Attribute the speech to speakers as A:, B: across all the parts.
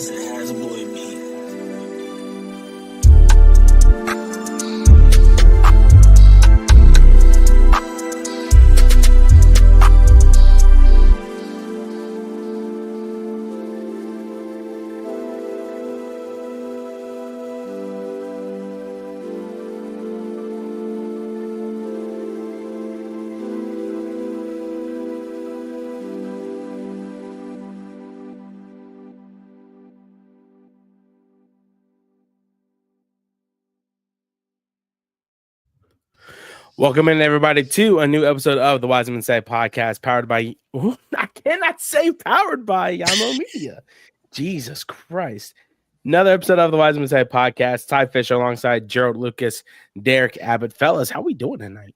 A: Yes, it has a boy beat.
B: Welcome in, everybody, to a new episode of the Wisemen Say podcast, powered by, I cannot say powered by Yamo Media. Jesus Christ. Another episode of the Wisemen Say podcast. Ty Fisher alongside Jerald, Lucas, Derik, Abbott. Fellas, how we doing tonight?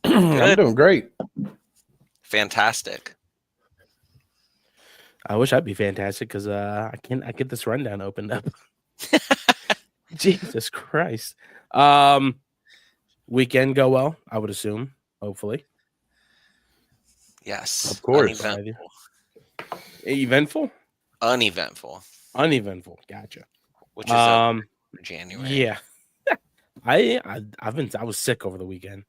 C: I'm doing great.
D: Fantastic.
B: I wish I'd be fantastic because I get this rundown opened up. Jesus Christ. Weekend go well, I would assume, hopefully.
D: Yes.
C: Of course.
B: Eventful?
D: Uneventful.
B: Gotcha.
D: Which is January.
B: Yeah. I was sick over the weekend.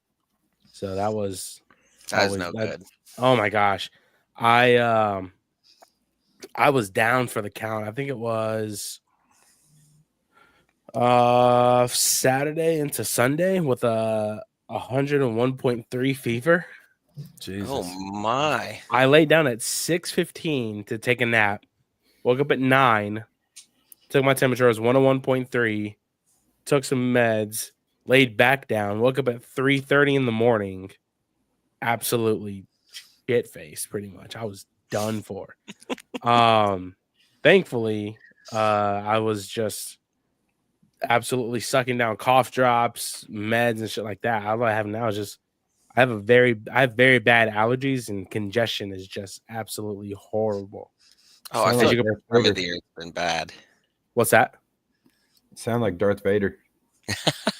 B: So that was
D: good.
B: Oh my gosh. I was down for the count. I think it was Saturday into Sunday with a 101.3 fever.
C: Jesus.
D: Oh my.
B: I laid down at 6:15 to take a nap. Woke up at 9. Took my temperature, it was 101.3. Took some meds, laid back down, woke up at 3:30 in the morning. Absolutely shit-faced, pretty much. I was done for. Thankfully, I was just absolutely sucking down cough drops, meds, and shit like that. All I have now is just I have very bad allergies, and congestion is just absolutely horrible.
D: Oh, I
C: Sound
D: feel
C: like
D: like
C: Darth
D: the
C: Vader.
D: year's been bad.
B: What's that?
C: Sound like Darth Vader.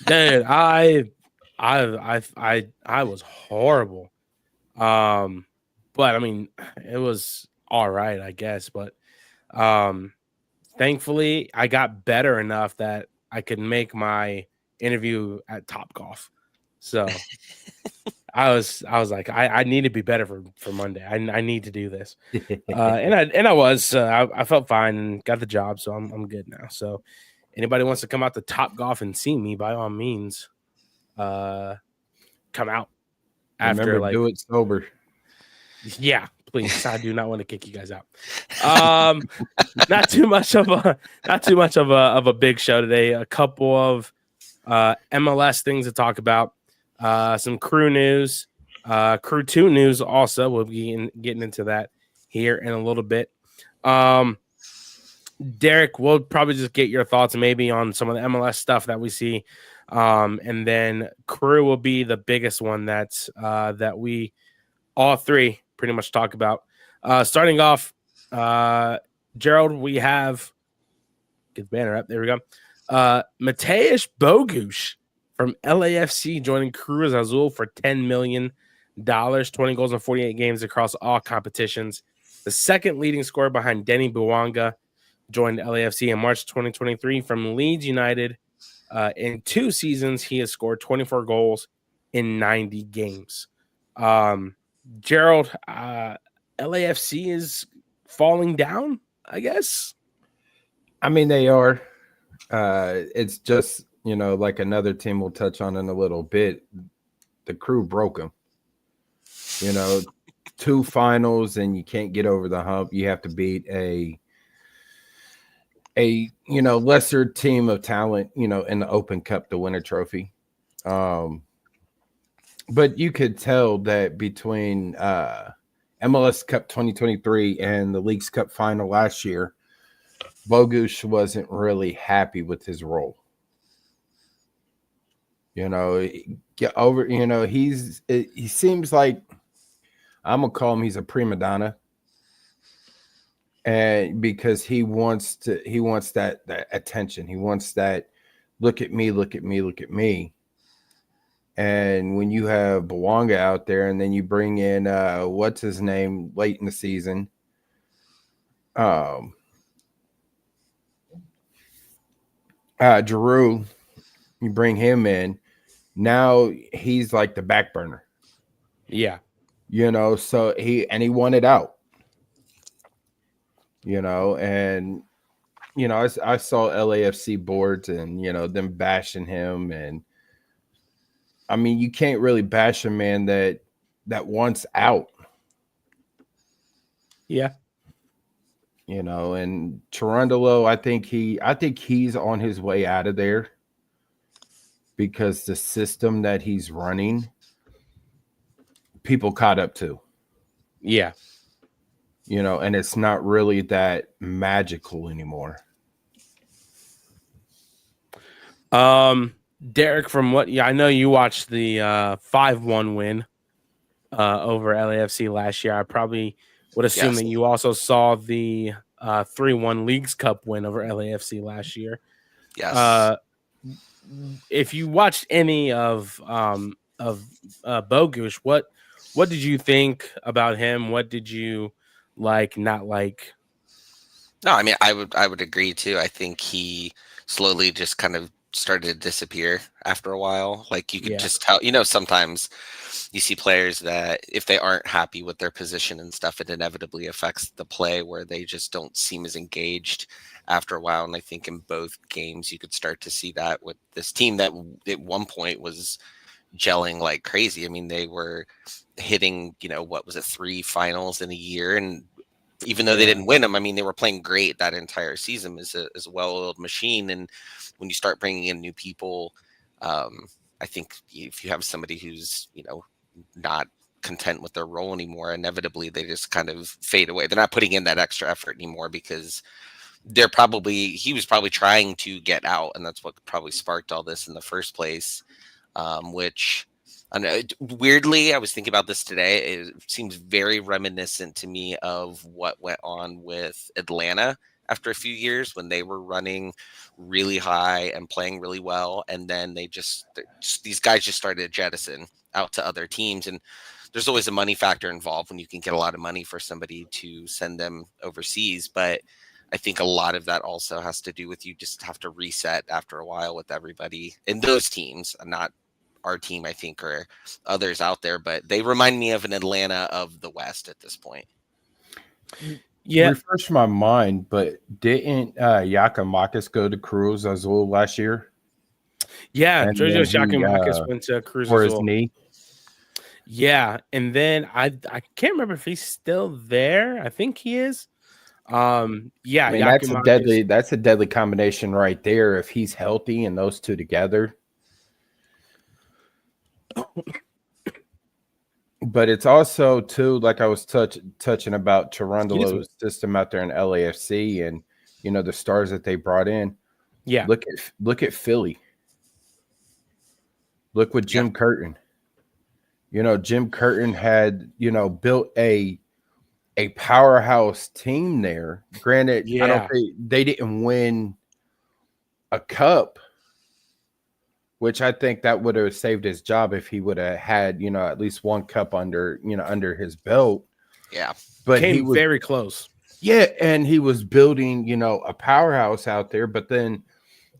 B: Dude, I was horrible. But I mean, it was all right, I guess. But thankfully, I got better enough that I could make my interview at Topgolf. So I was like, I need to be better for Monday. I need to do this. And I was. I felt fine and got the job, so I'm good now. So anybody wants to come out to Topgolf and see me, by all means, come out. After
C: Remember, do it sober.
B: Yeah, please. I do not want to kick you guys out. Not too much of a big show today. A couple of MLS things to talk about. Some crew news, crew 2 news. Also, we'll be getting into that here in a little bit. Derik, we'll probably just get your thoughts maybe on some of the MLS stuff that we see. And then crew will be the biggest one that we all three pretty much talk about. Starting off, Jerald, we have get the banner up. There we go. Mateusz Bogusz from LAFC joining Cruz Azul for $10 million, 20 goals in 48 games across all competitions. The second leading scorer behind Denny Bouanga joined LAFC in March 2023 from Leeds United. In 2 seasons, he has scored 24 goals in 90 games. Jerald, LAFC is falling down, I guess.
C: I mean, they are. It's just, like another team we'll touch on in a little bit. The crew broke them. 2 finals and you can't get over the hump. You have to beat a lesser team of talent, in the Open Cup to win a trophy. But you could tell that between MLS Cup 2023 and the Leagues Cup final last year, Bogusz wasn't really happy with his role. Get over, he seems like, I'm going to call him, he's a prima donna. And because he wants that attention. He wants that look at me. And when you have Bouanga out there and then you bring in what's his name late in the season, Jerald, you bring him in. Now he's like the back burner.
B: Yeah.
C: So he wanted out. And I saw LAFC boards and them bashing him, and I mean you can't really bash a man that wants out.
B: Yeah.
C: And Cherundolo, I think he's on his way out of there because the system that he's running, people caught up to.
B: Yeah.
C: And it's not really that magical anymore.
B: Derik, from what I know, you watched the 5-1 win over LAFC last year. I probably would assume that you also saw the 3-1 Leagues Cup win over LAFC last year.
D: Yes.
B: If you watched any of Bogusz, what did you think about him? What did you like, not like?
D: No, I mean, I would agree too. I think he slowly just kind of started to disappear after a while. Like you could just tell, sometimes you see players that if they aren't happy with their position and stuff, it inevitably affects the play where they just don't seem as engaged after a while. And I think in both games, you could start to see that with this team that at one point was gelling like crazy. I mean, they were hitting, what was it, 3 finals in a year, and even though they didn't win them, I mean, they were playing great that entire season as a well-oiled machine. And when you start bringing in new people, I think if you have somebody who's, not content with their role anymore, inevitably they just kind of fade away. They're not putting in that extra effort anymore because he was probably trying to get out, and that's what probably sparked all this in the first place, which... weirdly, I was thinking about this today. It seems very reminiscent to me of what went on with Atlanta after a few years when they were running really high and playing really well. And then these guys just started to jettison out to other teams. And there's always a money factor involved when you can get a lot of money for somebody to send them overseas. But I think a lot of that also has to do with you just have to reset after a while with everybody in those teams, and not our team, I think, or others out there, but they remind me of an Atlanta of the West at this point.
C: Yeah. Refresh my mind, but didn't Giakoumakis go to Cruz Azul last year?
B: Yeah, Georgios Giakoumakis went to Cruz
C: for
B: Azul.
C: His knee.
B: Yeah, and then I can't remember if he's still there. I think he is. Yeah,
C: I mean, that's a deadly combination right there. If he's healthy and those two together. But it's also too, like I was touching about Cherundolo's system out there in LAFC, and the stars that they brought in.
B: Yeah,
C: look at Philly. Look what Jim Curtin. Jim Curtin had built a powerhouse team there. Granted, I don't think they didn't win a cup, which I think that would have saved his job if he would have had, at least one cup under his belt.
D: Yeah.
B: But he was very close.
C: Yeah. And he was building, a powerhouse out there, but then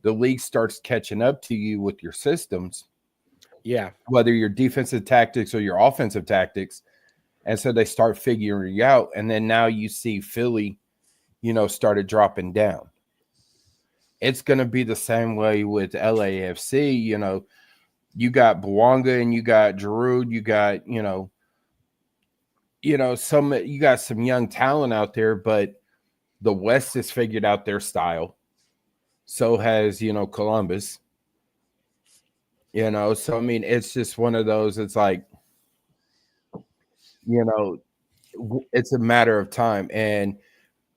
C: the league starts catching up to you with your systems.
B: Yeah.
C: Whether your defensive tactics or your offensive tactics. And so they start figuring you out. And then now you see Philly, started dropping down. It's going to be the same way with LAFC. You got Bouanga and you got Jerald. You got, you got some young talent out there, but the West has figured out their style. So has, Columbus. So, I mean, it's just one of those, it's like, it's a matter of time. And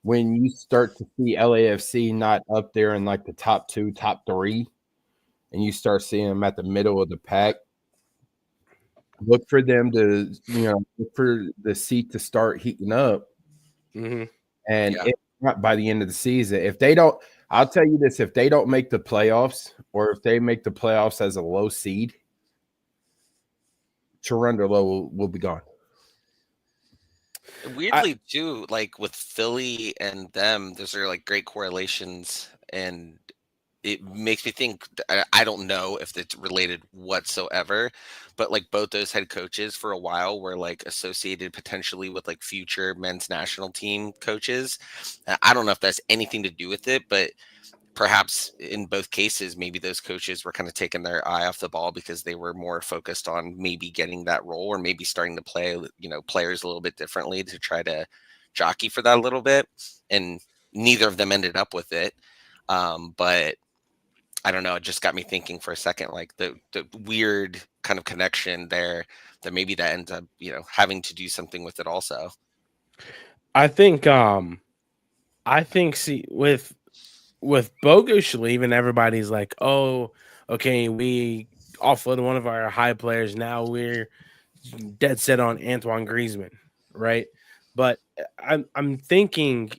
C: when you start to see LAFC not up there in like the top 2, top 3, and you start seeing them at the middle of the pack, look for them to, look for the seat to start heating up.
B: Mm-hmm.
C: And if not by the end of the season, if they don't, I'll tell you this, if they don't make the playoffs, or if they make the playoffs as a low seed, Cherundolo will be gone.
D: Weirdly, too, like with Philly and them, those are like great correlations. And it makes me think. I don't know if it's related whatsoever, but like both those head coaches for a while were like associated potentially with like future men's national team coaches. I don't know if that's anything to do with it, but perhaps in both cases, maybe those coaches were kind of taking their eye off the ball because they were more focused on maybe getting that role or maybe starting to play, players a little bit differently to try to jockey for that a little bit. And neither of them ended up with it. But I don't know. It just got me thinking for a second, like the weird kind of connection there that maybe that ends up, having to do something with it also.
B: I think, see, with Bogusz leaving, everybody's like, oh, okay, we offloaded one of our high players. Now we're dead set on Antoine Griezmann, right? But I'm thinking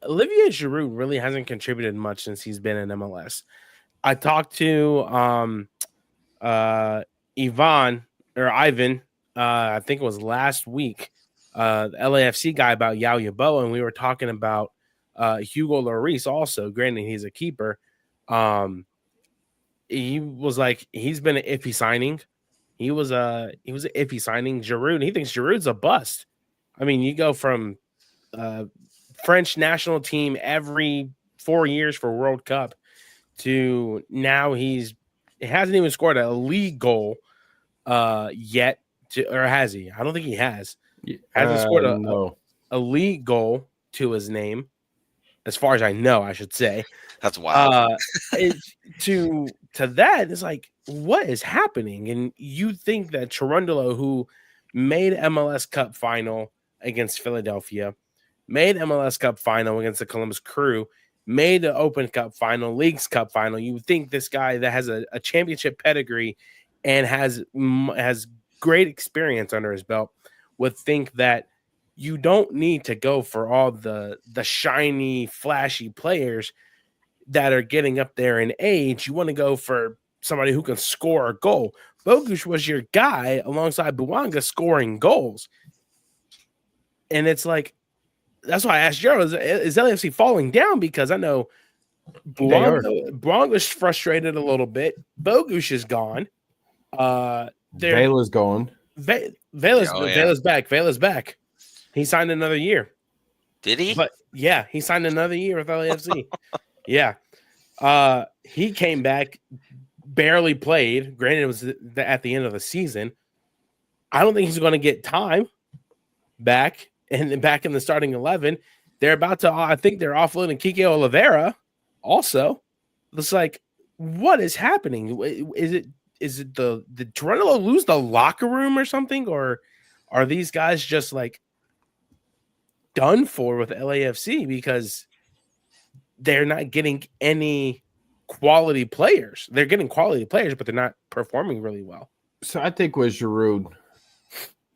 B: Olivier Giroud really hasn't contributed much since he's been in MLS. I talked to Ivan, I think it was last week, the LAFC guy about Yao Yabo, and we were talking about Hugo Lloris also. Granted, he's a keeper. He was like, he's been an iffy signing. He was an iffy signing. Giroud, he thinks Giroud's a bust. I mean, you go from French national team every 4 years for World Cup to now he hasn't even scored a league goal yet, or has he? I don't think he has. Hasn't scored a league goal to his name, as far as I know, I should say.
D: That's wild.
B: To that, it's like, what is happening? And you think that Cherundolo, who made MLS Cup final against Philadelphia, made MLS Cup final against the Columbus Crew, made the Open Cup final, Leagues Cup final, you would think this guy that has a championship pedigree and has great experience under his belt would think that you don't need to go for all the shiny, flashy players that are getting up there in age. You want to go for somebody who can score a goal. Bogusz was your guy alongside Bouanga scoring goals. And it's like, that's why I asked Jerald, is LAFC falling down? Because I know Bouanga's frustrated a little bit. Bogusz is gone.
C: Vela's gone.
B: Vela's back. Vela's back. He signed another year.
D: Did he?
B: But yeah, he signed another year with LAFC. Yeah. He came back, barely played. Granted, it was at the end of the season. I don't think he's going to get time back in the starting 11. They're about to, I think they're offloading Kike Oliveira also. It's like, what is happening? Is it did Toronto lose the locker room or something? Or are these guys just like done for with LAFC because they're not getting any quality players? They're getting quality players, but they're not performing really well.
C: So I think with Giroud,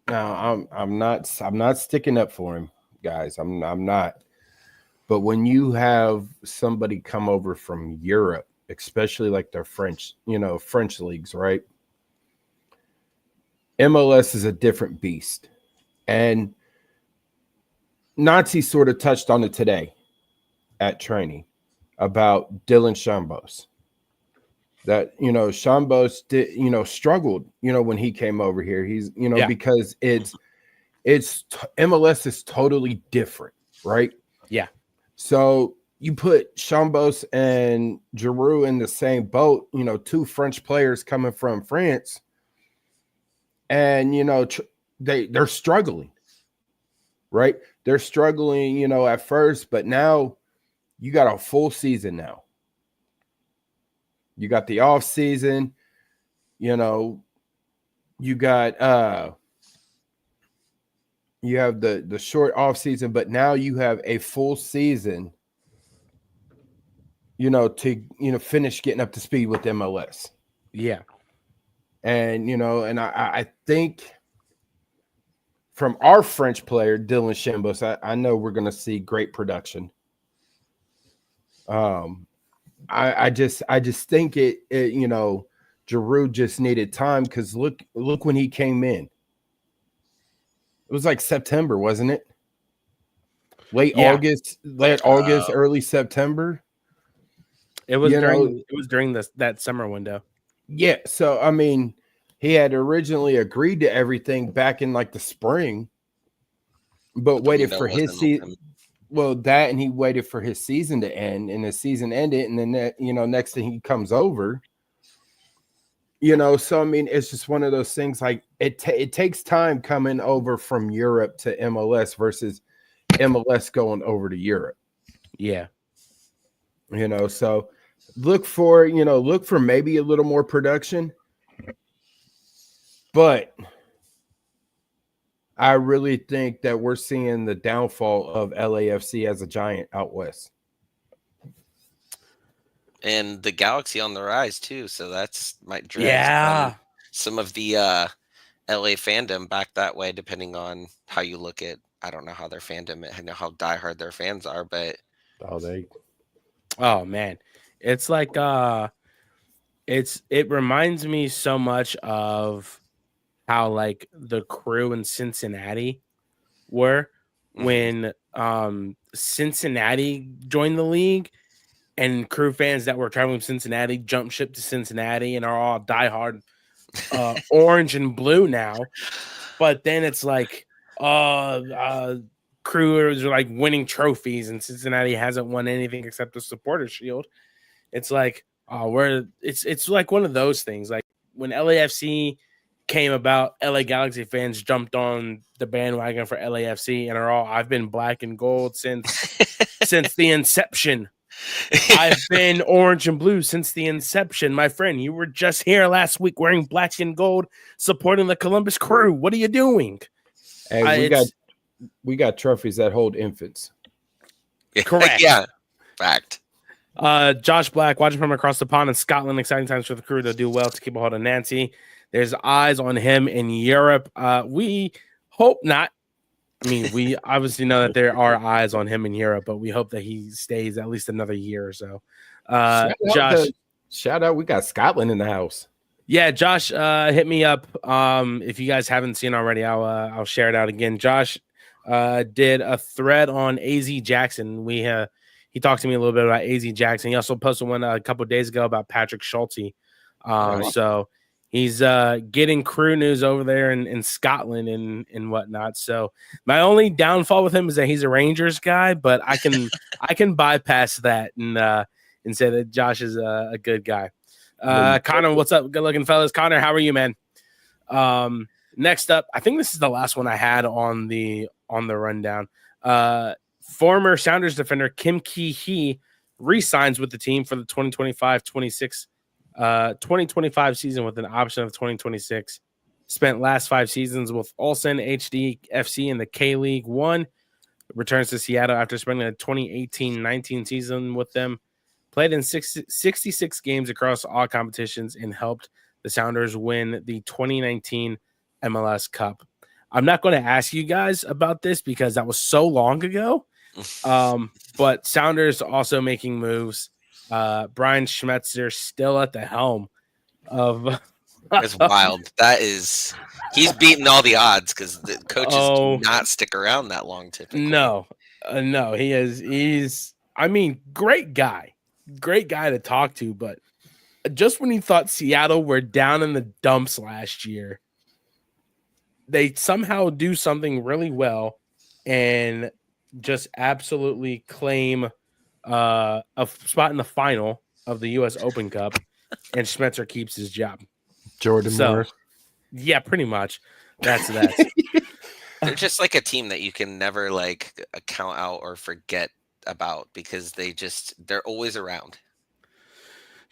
C: now I'm not sticking up for him, guys. I'm not. But when you have somebody come over from Europe, especially like the French leagues, right? MLS is a different beast. And Nazi sort of touched on it today at training about Dylan Chambos. That, Chambos did, struggled, when he came over here. He's, because it's MLS is totally different, right?
B: Yeah.
C: So you put Chambos and Giroud in the same boat, two French players coming from France, and they're struggling, right? They're struggling, at first, but now you got a full season now. You got the off season, you got you have the short off season, but now you have a full season, to finish getting up to speed with MLS.
B: Yeah.
C: And and I think from our French player, Dylan Chambos, I know we're gonna see great production. I just think it Giroud just needed time, because look when he came in. It was like September, wasn't it? Late August, early September.
B: It was during that summer window.
C: Yeah, so I mean, he had originally agreed to everything back in like the spring, but waited for his season. Well, that and he waited for his season to end, and the season ended, and then next thing he comes over. So I mean, it's just one of those things. Like it takes time coming over from Europe to MLS versus MLS going over to Europe.
B: Yeah,
C: so look for maybe a little more production, but I really think that we're seeing the downfall of LAFC as a giant out west.
D: And the Galaxy on the rise too, so that's might drag some of the LA fandom back that way, depending on how you look at. I don't know how their fandom, I know how diehard their fans are, but
B: oh man, it's like it reminds me so much of how like the Crew in Cincinnati were when Cincinnati joined the league. And Crew fans that were traveling from Cincinnati jumped ship to Cincinnati and are all diehard orange and blue now. But then it's like Crew are like winning trophies, and Cincinnati hasn't won anything except the Supporter Shield. It's like it's like one of those things. Like when LAFC came about, LA Galaxy fans jumped on the bandwagon for LAFC and are all I've been black and gold since the inception. I've been orange and blue since the inception. My friend, you were just here last week wearing black and gold, supporting the Columbus Crew. What are you doing?
C: Hey, we got trophies that hold infants.
B: Correct.
D: Yeah. Fact.
B: Josh Black, watching from across the pond in Scotland. Exciting times for the Crew to do well to keep a hold of Nancy. There's eyes on him in Europe. We hope not. I mean, we obviously know that there are eyes on him in Europe, but we hope that he stays at least another year or so. Josh,
C: shout out, we got Scotland in the house.
B: Yeah, Josh, hit me up. If you guys haven't seen already, I'll share it out again. Josh did a thread on AZ Jackson. He talked to me a little bit about AZ Jackson. He also posted one a couple of days ago about Patrick Schulte. So he's getting Crew news over there in Scotland and whatnot. So my only downfall with him is that he's a Rangers guy, but I can bypass that and say that Josh is a good guy. Connor, what's up? Good looking fellas. Connor, how are you, man? Next up, I think this is the last one I had on the rundown. Former Sounders defender Kim Ki-hee re-signs with the team for the 2025 season with an option of 2026. Spent last 5 seasons with Ulsan HD FC in the K-League 1. Returns to Seattle after spending a 2018-19 season with them. Played in 66 games across all competitions and helped the Sounders win the 2019 MLS Cup. I'm not going to ask you guys about this because that was so long ago. But Sounders also making moves. Brian Schmetzer still at the helm of.
D: It's wild. He's beaten all the odds because the coaches do not stick around that long typically.
B: No, he is. He's. I mean, great guy to talk to, but just when you thought Seattle were down in the dumps last year, they somehow do something really well and just absolutely claim a spot in the final of the U.S. Open Cup, and Schmetzer keeps his job.
C: Jordan Morris.
B: Yeah, pretty much. That's that.
D: They're just like a team that you can never like count out or forget about because they're always around.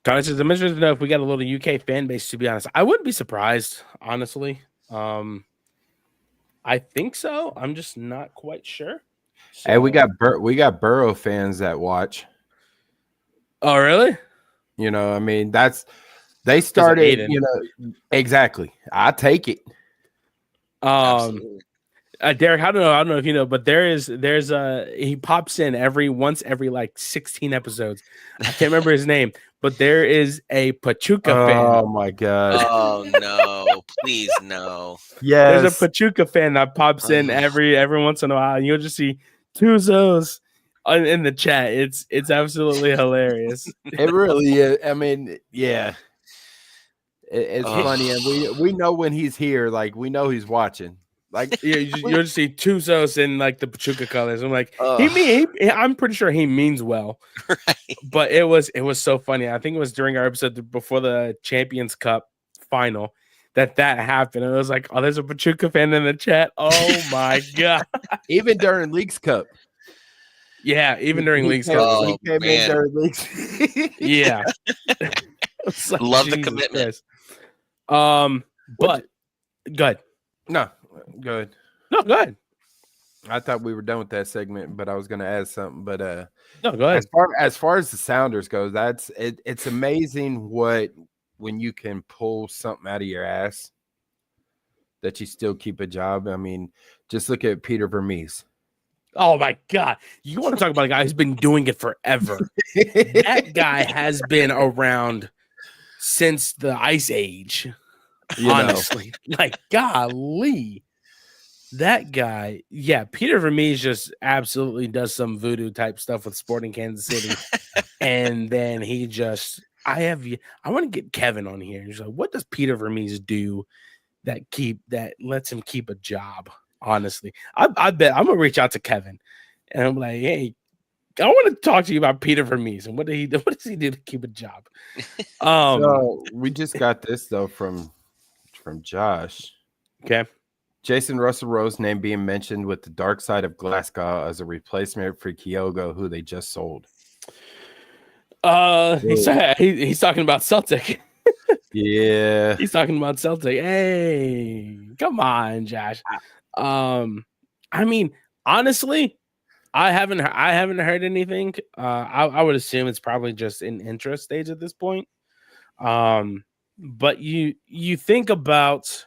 B: Connor says, I'm interested to know if we got a little UK fan base, to be honest. I wouldn't be surprised, honestly. I think so. I'm just not quite sure. So,
C: hey, we got Burrow fans that watch.
B: Oh, really?
C: I mean, they started, exactly. I take it.
B: Derik, I don't know if you know, but there's he pops in every like 16 episodes. I can't remember his name, but there is a Pachuca fan.
C: Oh my god.
D: Oh no, please no.
C: Yeah.
B: There's a Pachuca fan that pops in every once in a while, and you'll just see Tuzos in the chat. It's absolutely hilarious.
C: It really is. I mean, yeah. It's funny, and we know when he's here. Like we know he's watching. Like
B: yeah, you'll just see Tuzos in like the Pachuca colors. I'm like, I'm pretty sure he means well,
D: right.
B: But it was so funny. I think it was during our episode before the Champions Cup final that happened. It was like, oh, there's a Pachuca fan in the chat. Oh my god!
C: Even during Leagues Cup.
B: Yeah, even during Leagues Cup.
C: He came in during Leagues.
B: Yeah.
D: Like, love the commitment.
B: Christ. But good.
C: No, good.
B: No, good.
C: I thought we were done with that segment, but I was going to add something. But
B: no, go ahead.
C: As far as the Sounders goes, it's amazing when you can pull something out of your ass that you still keep a job. I mean, just look at Peter Vermees.
B: Oh my god! You want to talk about a guy who's been doing it forever? That guy has been around since the Ice Age. Honestly, like golly, that guy. Yeah, Peter Vermees just absolutely does some voodoo type stuff with Sporting Kansas City, and then he just. I want to get Kevin on here. He's like, what does Peter Vermees do that lets him keep a job? Honestly, I bet I'm gonna reach out to Kevin, and I'm like, hey, I want to talk to you about Peter Vermees and what does he do to keep a job?
C: So we just got this though from Josh.
B: Okay,
C: Jason Russell Rose name being mentioned with the dark side of Glasgow as a replacement for Kyogo, who they just sold.
B: He's talking about Celtic.
C: Yeah,
B: he's talking about Celtic. Hey, come on, Josh. I mean, honestly, I haven't heard anything. I would assume it's probably just in interest stage at this point. But you think about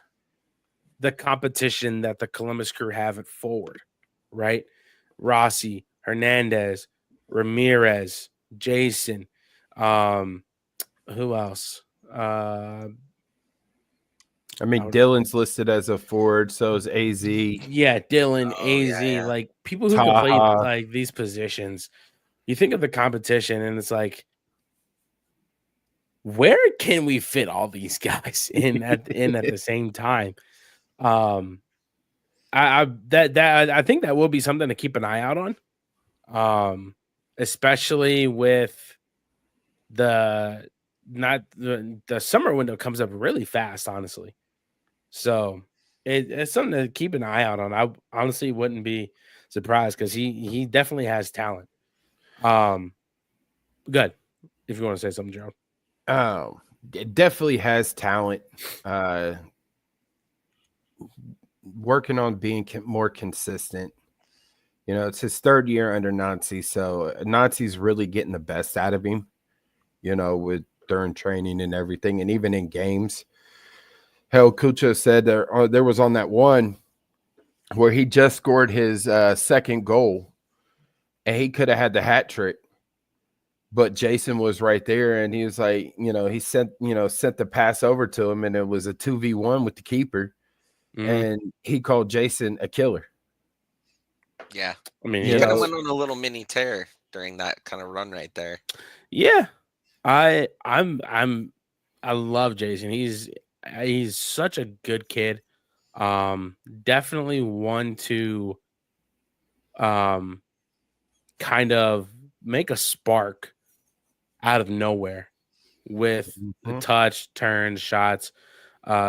B: the competition that the Columbus Crew have at forward, right? Rossi, Hernandez, Ramirez, Jason, who else?
C: I mean, Dylan's listed as a forward, so is AZ.
B: Yeah, Dylan, AZ, yeah. Like people who can play like these positions. You think of the competition, and it's like, where can we fit all these guys in at the same time? I think that will be something to keep an eye out on, especially with the summer window comes up really fast, honestly. So it's something to keep an eye out on. I honestly wouldn't be surprised because he definitely has talent. Good. If you want to say something, Jerald.
C: Oh, it definitely has talent. Working on being more consistent. You know, it's his third year under Nancy, so Nancy's really getting the best out of him. You know, during training and everything, and even in games. Hell, Kucha said there was on that one where he just scored his second goal, and he could have had the hat trick, but Jason was right there, and he was like, he sent the pass over to him, and it was a 2v1 with the keeper, and he called Jason a killer.
D: Yeah, I mean, he kind of went on a little mini tear during that kind of run right there.
B: Yeah, I love Jason. He's such a good kid. Definitely one to kind of make a spark out of nowhere with the touch, turns, shots,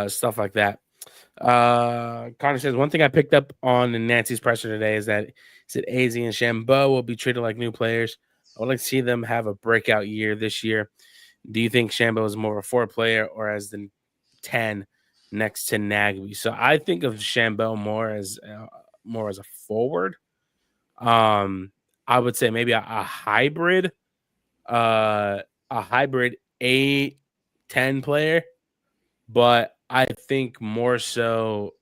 B: stuff like that. Connor says, one thing I picked up on Nancy's presser today is that he said AZ and Shambo will be treated like new players. I would like to see them have a breakout year this year. Do you think Shambo is more of a forward player or as the 10 next to Nagby? So I think of Shambo more as a forward. I would say maybe a hybrid, A10 player, but I think more so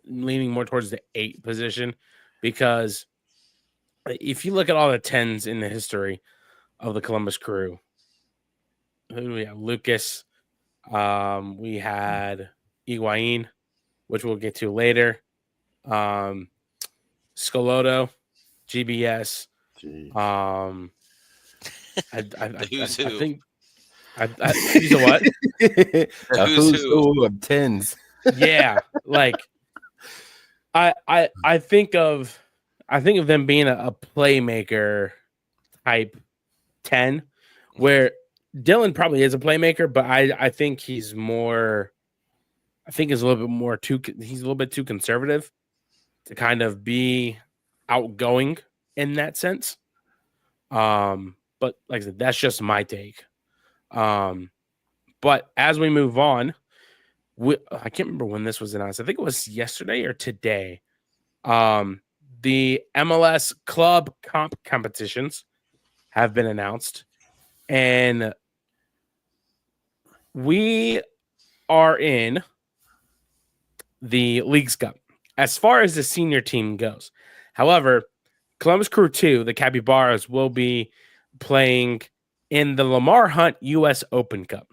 B: leaning more towards the 8 position, because if you look at all the 10s in the history of the Columbus Crew, who do we have? Lucas. We had which we'll get to later. Scalotto, GBS.
C: Jeez.
B: I
D: who's who.
B: think who's a what?
C: A who's who of tens.
B: Yeah, like I think of them being a playmaker type 10, where Dylan probably is a playmaker, but I think he's more. I think he's a little bit more he's a little bit too conservative to kind of be outgoing in that sense. But like I said, that's just my take. But as we move on, I can't remember when this was announced. I think it was yesterday or today. The MLS club competitions have been announced, and we are in the Leagues Cup as far as the senior team goes. However, Columbus Crew 2, the Capybaras, will be playing in the Lamar Hunt U.S. Open Cup.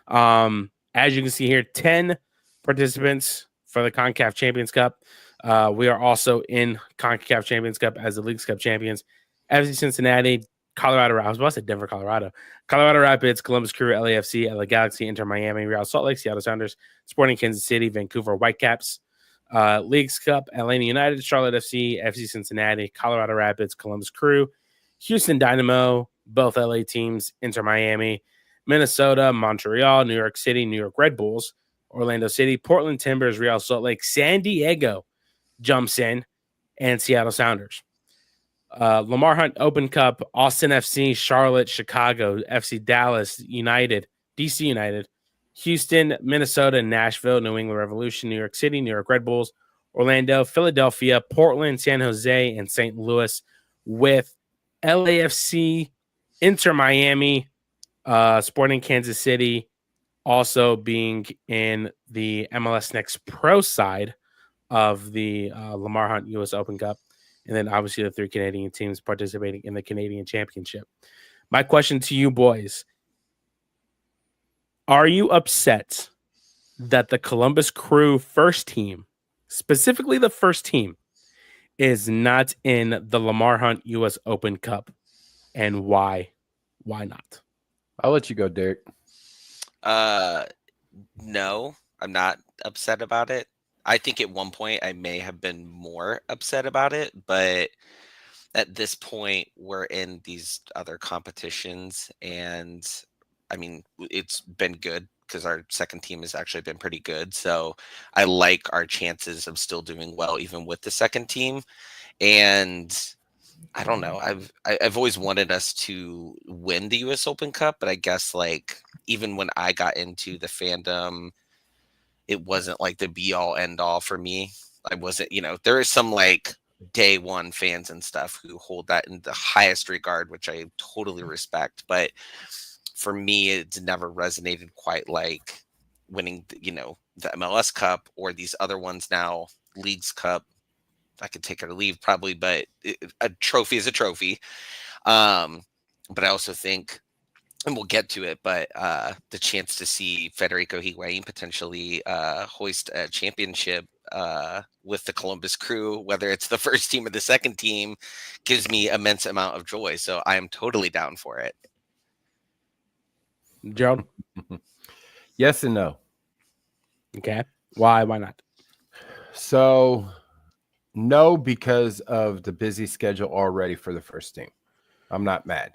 B: As you can see here, 10 participants for the CONCACAF Champions Cup. We are also in CONCACAF Champions Cup as the Leagues Cup champions. FC Cincinnati, Colorado. I was about to say Denver, Colorado. Colorado Rapids, Columbus Crew, LAFC, LA Galaxy, Inter Miami, Real Salt Lake, Seattle Sounders, Sporting Kansas City, Vancouver Whitecaps. Leagues Cup, Atlanta United, Charlotte FC, FC Cincinnati, Colorado Rapids, Columbus Crew, Houston Dynamo, both LA teams, Inter Miami, Minnesota, Montreal, New York City, New York Red Bulls, Orlando City, Portland Timbers, Real Salt Lake, San Diego jumps in, and Seattle Sounders. Lamar Hunt Open Cup, Austin FC, Charlotte, Chicago, FC Dallas, United, DC United, Houston, Minnesota, Nashville, New England Revolution, New York City, New York Red Bulls, Orlando, Philadelphia, Portland, San Jose, and St. Louis, with LAFC, Inter Miami, Sporting Kansas City also being in the MLS Next Pro side of the Lamar Hunt U.S. Open Cup. And then obviously the 3 Canadian teams participating in the Canadian Championship. My question to you boys, are you upset that the Columbus Crew first team, specifically the first team, is not in the Lamar Hunt U.S. Open Cup? And why? Why not?
C: I'll let you go, Derek.
D: No, I'm not upset about it. I think at one point I may have been more upset about it, but at this point we're in these other competitions, and I mean, it's been good because our second team has actually been pretty good. So I like our chances of still doing well, even with the second team. And I don't know. I've always wanted us to win the U.S. Open Cup, but I guess like even when I got into the fandom, it wasn't like the be all end all for me. I wasn't, there is some like day one fans and stuff who hold that in the highest regard, which I totally respect. But for me, it's never resonated quite like winning, the MLS Cup or these other ones now, Leagues Cup. I could take it or leave probably, but a trophy is a trophy. But I also think, and we'll get to it, but the chance to see Federico Higuain potentially hoist a championship with the Columbus Crew, whether it's the first team or the second team, gives me immense amount of joy. So I am totally down for it.
B: Jerald?
C: Yes and no.
B: Okay. Why? Why not?
C: So, no, because of the busy schedule already for the first team. I'm not mad.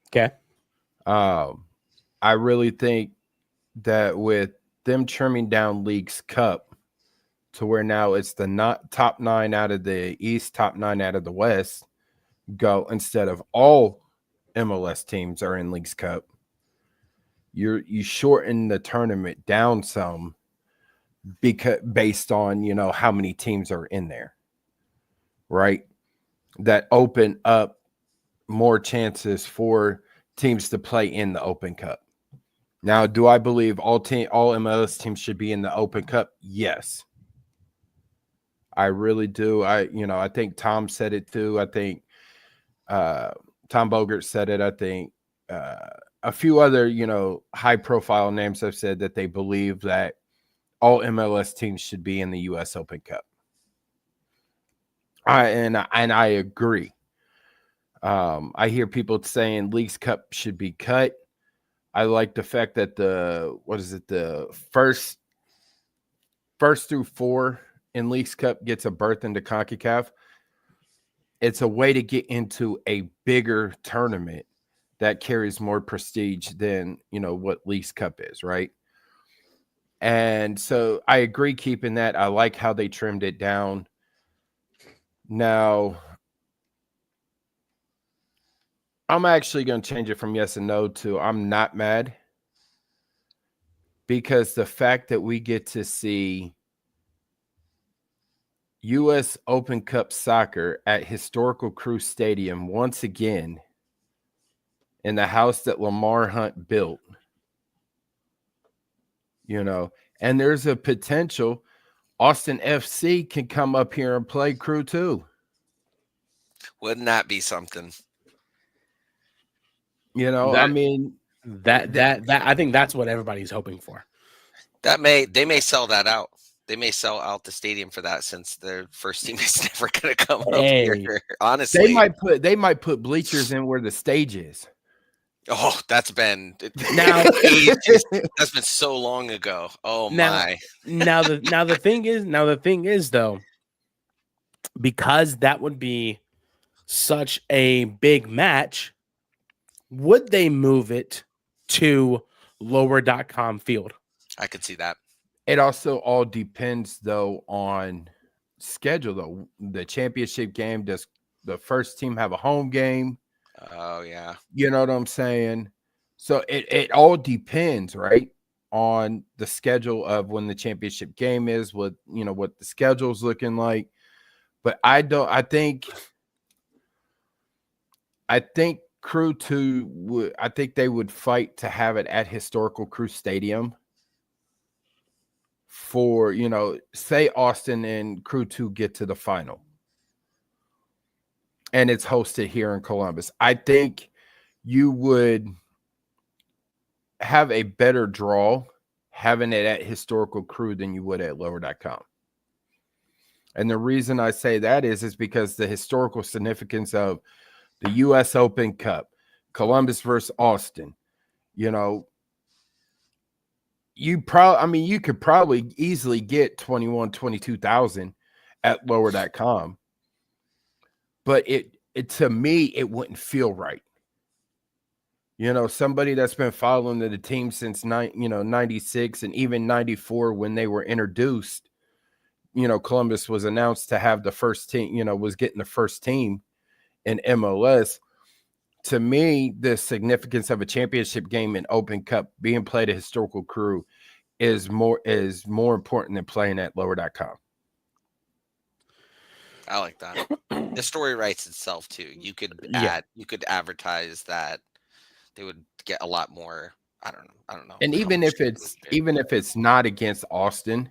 B: Okay.
C: I really think that with them trimming down Leagues Cup to where now it's the top 9 out of the East, top 9 out of the West go, instead of all MLS teams are in Leagues Cup, you shorten the tournament down some because based on how many teams are in there, right? That open up more chances for teams to play in the Open Cup. Now, do I believe all MLS teams should be in the Open Cup? Yes. I really do. I think Tom said it too. I think Tom Bogert said it. I think a few other, high profile names have said that they believe that all MLS teams should be in the US Open Cup. I agree. I hear people saying Leagues Cup should be cut. I like the fact that the first through 4 in Leagues Cup gets a berth into CONCACAF. It's a way to get into a bigger tournament that carries more prestige than, what Leagues Cup is, right? And so I agree keeping that. I like how they trimmed it down. Now, I'm actually going to change it from yes and no to I'm not mad, because the fact that we get to see U.S. Open Cup soccer at historical Crew Stadium once again in the house that Lamar Hunt built, and there's a potential Austin FC can come up here and play Crew too.
D: Wouldn't that be something?
B: I think that's what everybody's hoping for.
D: They may sell that out. They may sell out the stadium for that, since their first team is never going to come up here. Honestly,
C: they might put bleachers in where the stage is.
D: Oh, that's been that's been so long ago. Oh my!
B: Now the thing is though, because that would be such a big match, would they move it to lower.com field?
D: I could see that.
C: It also all depends though on schedule though. The championship game, does the first team have a home game?
D: Oh yeah.
C: You know what I'm saying? So it all depends, right, on the schedule of when the championship game is, what the schedule's looking like. But I think Crew 2 I think they would fight to have it at historical Crew Stadium for, say Austin and Crew 2 get to the final and it's hosted here in Columbus. I think you would have a better draw having it at historical Crew than you would at lower.com. And the reason I say that is because the historical significance of the U.S. Open Cup, Columbus versus Austin, you could probably easily get 22,000 at lower.com. But it to me, it wouldn't feel right. Somebody that's been following the team since 96 and even 94 when they were introduced, Columbus was announced to have the first team, was getting the first team in MLS. To me, the significance of a championship game in Open Cup being played at historical Crew is more important than playing at lower.com.
D: I like that. The story writes itself too. You could advertise that they would get a lot more. I don't know.
C: And even if it's not against Austin,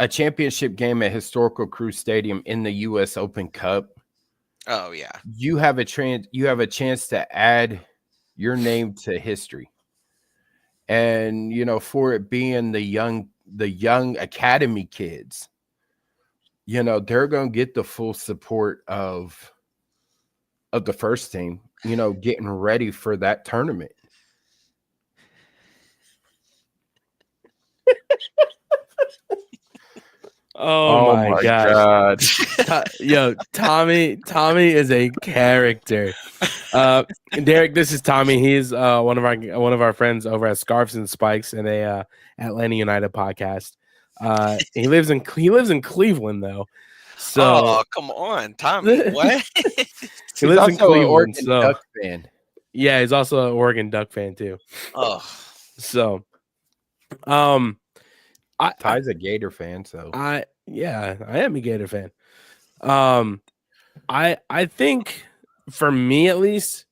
C: a championship game at historical Crew Stadium in the U.S. Open Cup.
D: Oh yeah.
C: You have a chance to add your name to history. And for it being the young academy kids, they're going to get the full support of the first team, getting ready for that tournament.
B: Oh my God. Yo, Tommy is a character. Derik, this is Tommy. He's one of our friends over at Scarves and Spikes and a Atlanta United podcast. He lives in Cleveland though. So
D: come on, Tommy. What?
B: He lives in Cleveland.
C: Duck fan.
B: Yeah, he's also an Oregon Duck fan too.
D: Oh.
B: So
C: Ty's a Gator fan, so
B: I am a Gator fan. I think for me at least,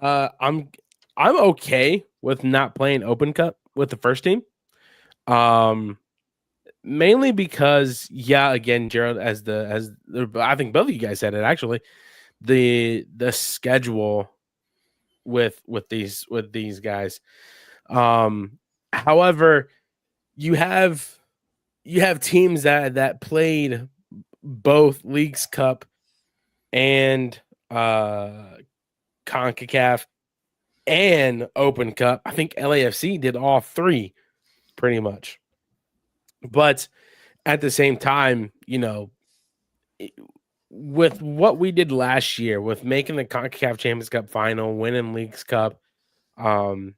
B: I'm okay with not playing Open Cup with the first team. Mainly because again, Jerald, as I think both of you guys said it actually, the schedule with these guys. However, you have teams that played both Leagues Cup and CONCACAF and Open Cup. I think LAFC did all three pretty much. But at the same time, with what we did last year, with making the CONCACAF Champions Cup final, winning Leagues Cup, and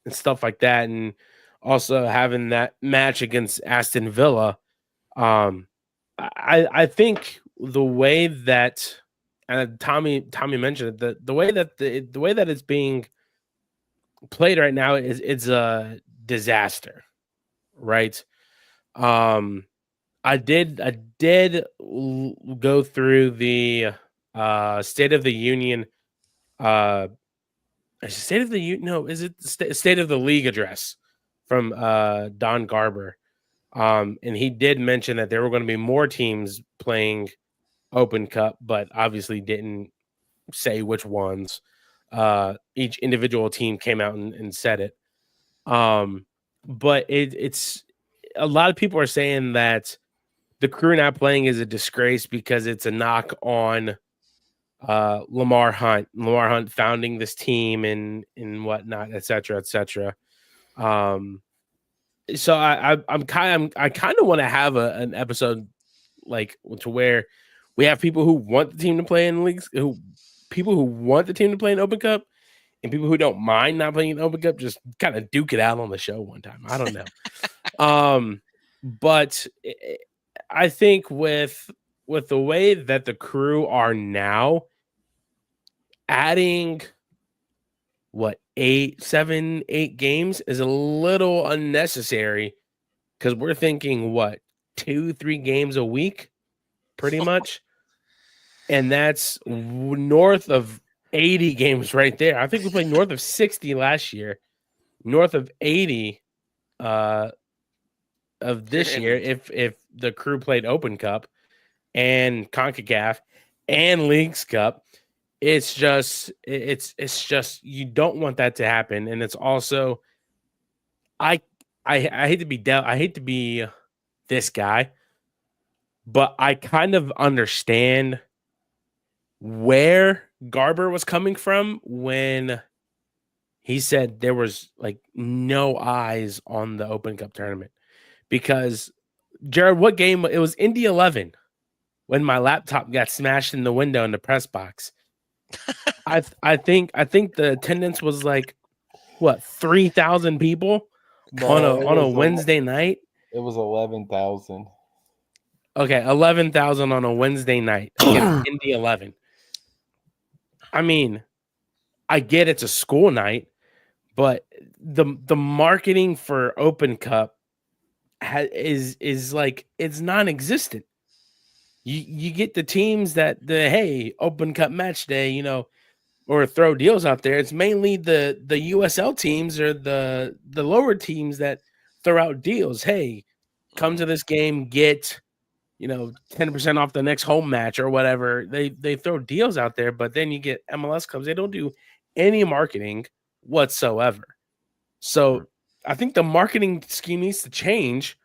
B: stuff like that, and also having that match against Aston Villa, I think the way that Tommy mentioned it, the way that the way that it's being played right now it's a disaster, right? I did go through the State of the Union. State of the Union? No, is it State of the League address from Don Garber? And he did mention that there were going to be more teams playing Open Cup, but obviously didn't say which ones. Each individual team came out and said it. But it's a lot of people are saying that the Crew not playing is a disgrace because it's a knock on Lamar Hunt. Lamar Hunt founding this team and whatnot, et cetera, et cetera. So I kind of want to have an episode like to where we have people who want the team to play in leagues, people who want the team to play in Open Cup, and people who don't mind not playing in Open Cup. Just kind of duke it out on the show one time. I don't know. But I think with the way that the Crew are now, adding 8 games is a little unnecessary because we're thinking 2-3 games a week, pretty much, and that's north of 80 games right there. I think we played north of 60 last year, north of 80 of this year if the Crew played Open Cup and CONCACAF and Leagues Cup. It's just you don't want that to happen, and it's also I hate to be this guy, but I kind of understand where Garber was coming from when he said there was like no eyes on the Open Cup tournament. Because Jerald, what game? It was Indy 11 when my laptop got smashed in the window in the press box. I think the attendance was like 3,000 people on a Wednesday night.
C: It was 11,000.
B: Okay, 11,000 on a Wednesday night against Indy 11. I mean, I get it's a school night, but the marketing for Open Cup is like it's non-existent. You get the teams that hey, Open Cup match day, or throw deals out there. It's mainly the USL teams or the lower teams that throw out deals. Hey, come to this game, get 10% off the next home match or whatever. They throw deals out there, but then you get MLS clubs. They don't do any marketing whatsoever. So I think the marketing scheme needs to change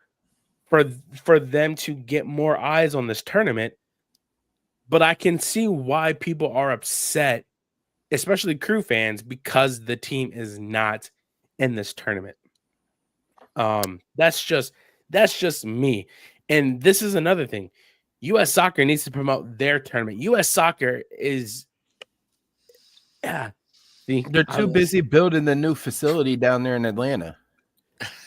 B: for them to get more eyes on this tournament. But I can see why people are upset, especially Crew fans, because the team is not in this tournament. That's just me. And this is another thing. U.S. Soccer needs to promote their tournament. U.S. Soccer is they're
C: too busy building the new facility down there in Atlanta.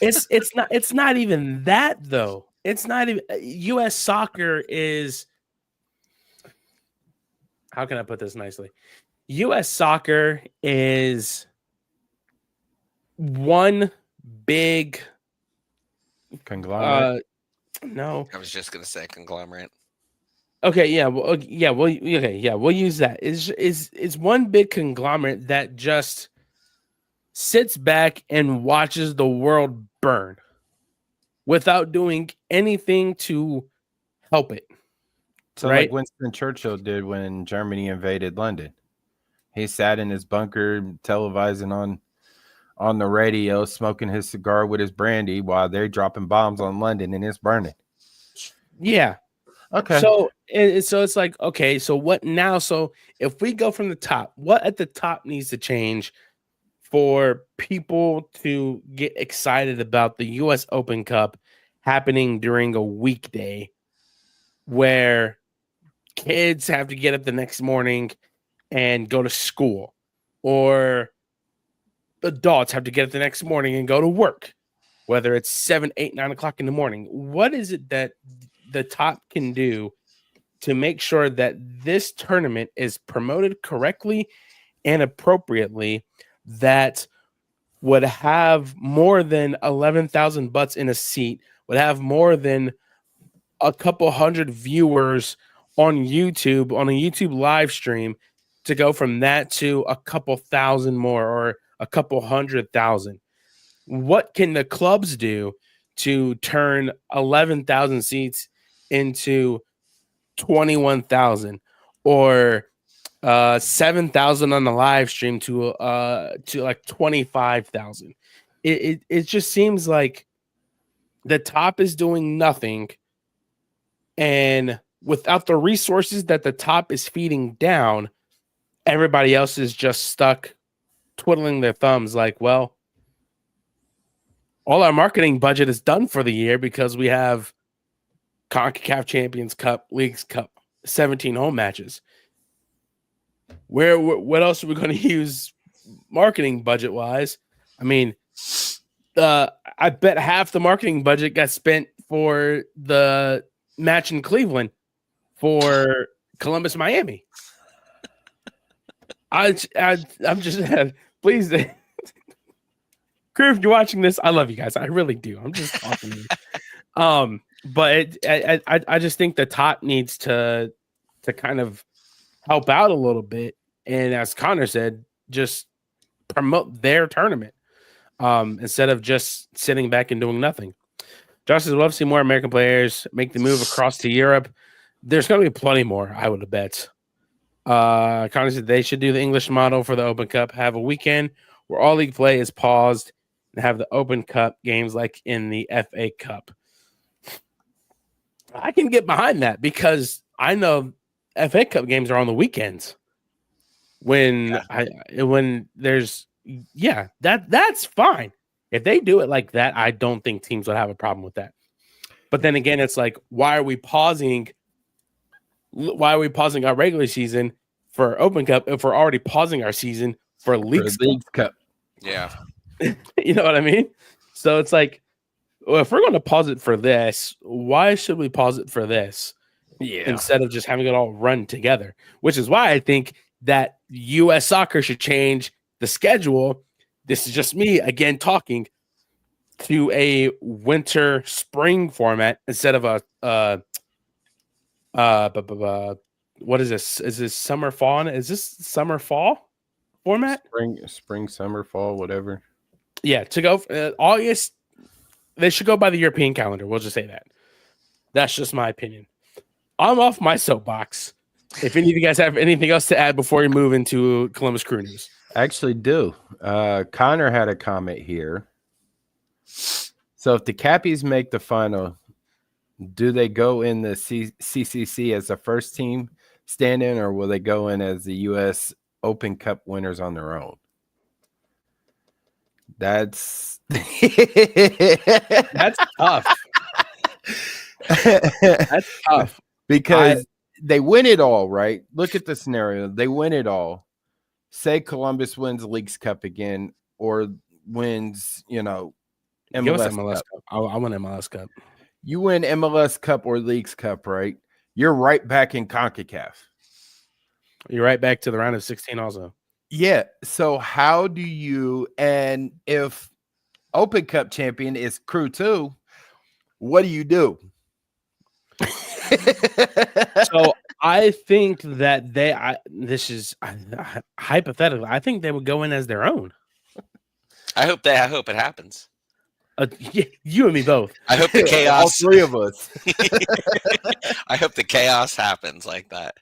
B: It's not even that though. It's not even U.S. Soccer is. How can I put this nicely? U.S. Soccer is one big
C: conglomerate.
B: No,
D: I was just gonna say conglomerate.
B: Okay, yeah, we'll use that. Is one big conglomerate that just sits back and watches the world burn without doing anything to help it.
C: So right? Like Winston Churchill did when Germany invaded London. He sat in his bunker televising on the radio, smoking his cigar with his brandy while they're dropping bombs on London and it's burning.
B: Yeah.
C: Okay.
B: So it's like, okay, so what now? So if we go from the top, what at the top needs to change for people to get excited about the US Open Cup happening during a weekday where kids have to get up the next morning and go to school, or adults have to get up the next morning and go to work, whether it's 7, 8, 9 o'clock in the morning? What is it that the top can do to make sure that this tournament is promoted correctly and appropriately, that would have more than 11,000 butts in a seat, would have more than a couple hundred viewers on YouTube, on a YouTube live stream, to go from that to a couple thousand more or a couple 100,000? What can the clubs do to turn 11,000 seats into 21,000 or 7,000 on the live stream to like 25,000? It just seems like the top is doing nothing, and without the resources that the top is feeding down, everybody else is just stuck twiddling their thumbs like, well, all our marketing budget is done for the year because we have CONCACAF Champions Cup, Leagues Cup, 17 home matches. What else are we going to use marketing budget wise? I mean, I bet half the marketing budget got spent for the match in Cleveland for Columbus, Miami. I'm just please, crew, if you're watching this, I love you guys. I really do. I'm just talking to you. But I just think the top needs to kind of help out a little bit, and as Connor said, just promote their tournament instead of just sitting back and doing nothing. Josh says, love to see more American players make the move across to Europe. There's going to be plenty more, I would bet. Connor said they should do the English model for the Open Cup, have a weekend where all league play is paused, and have the Open Cup games like in the FA Cup. I can get behind that because I know FA Cup games are on the weekends. When there's that's fine. If they do it like that, I don't think teams would have a problem with that. But then again, it's like, why are we pausing our regular season for Open Cup if we're already pausing our season for Leagues Cup?
D: Yeah.
B: You know what I mean? So it's like, well, if we're going to pause it for this, why should we pause it for this? Yeah. Instead of just having it all run together, which is why I think that U.S. soccer should change the schedule. This is just me again talking, to a winter spring format instead of a what is this? Is this summer fall? Is this summer fall format?
C: Spring, summer, fall, whatever.
B: Yeah, to go August. They should go by the European calendar. We'll just say that. That's just my opinion. I'm off my soapbox. If any of you guys have anything else to add before we move into Columbus Crew News.
C: I actually do. Connor had a comment here. So if the Cappies make the final, do they go in the CCC as the first team stand-in, or will they go in as the U.S. Open Cup winners on their own? That's
B: that's tough. That's tough
C: because they win it all, right? Look at the scenario. They win it all. Say Columbus wins Leagues Cup again, or wins, MLS Cup.
B: I want MLS Cup.
C: You win MLS Cup or Leagues Cup, right? You're right back in CONCACAF.
B: You're right back to the round of 16 also.
C: Yeah. So how do you, and if Open Cup champion is Crew 2, what do?
B: So I think that this is hypothetical. I think they would go in as their own.
D: I hope it happens.
B: Yeah, you and me both.
D: I hope the chaos.
C: All three of us.
D: I hope the chaos happens like that.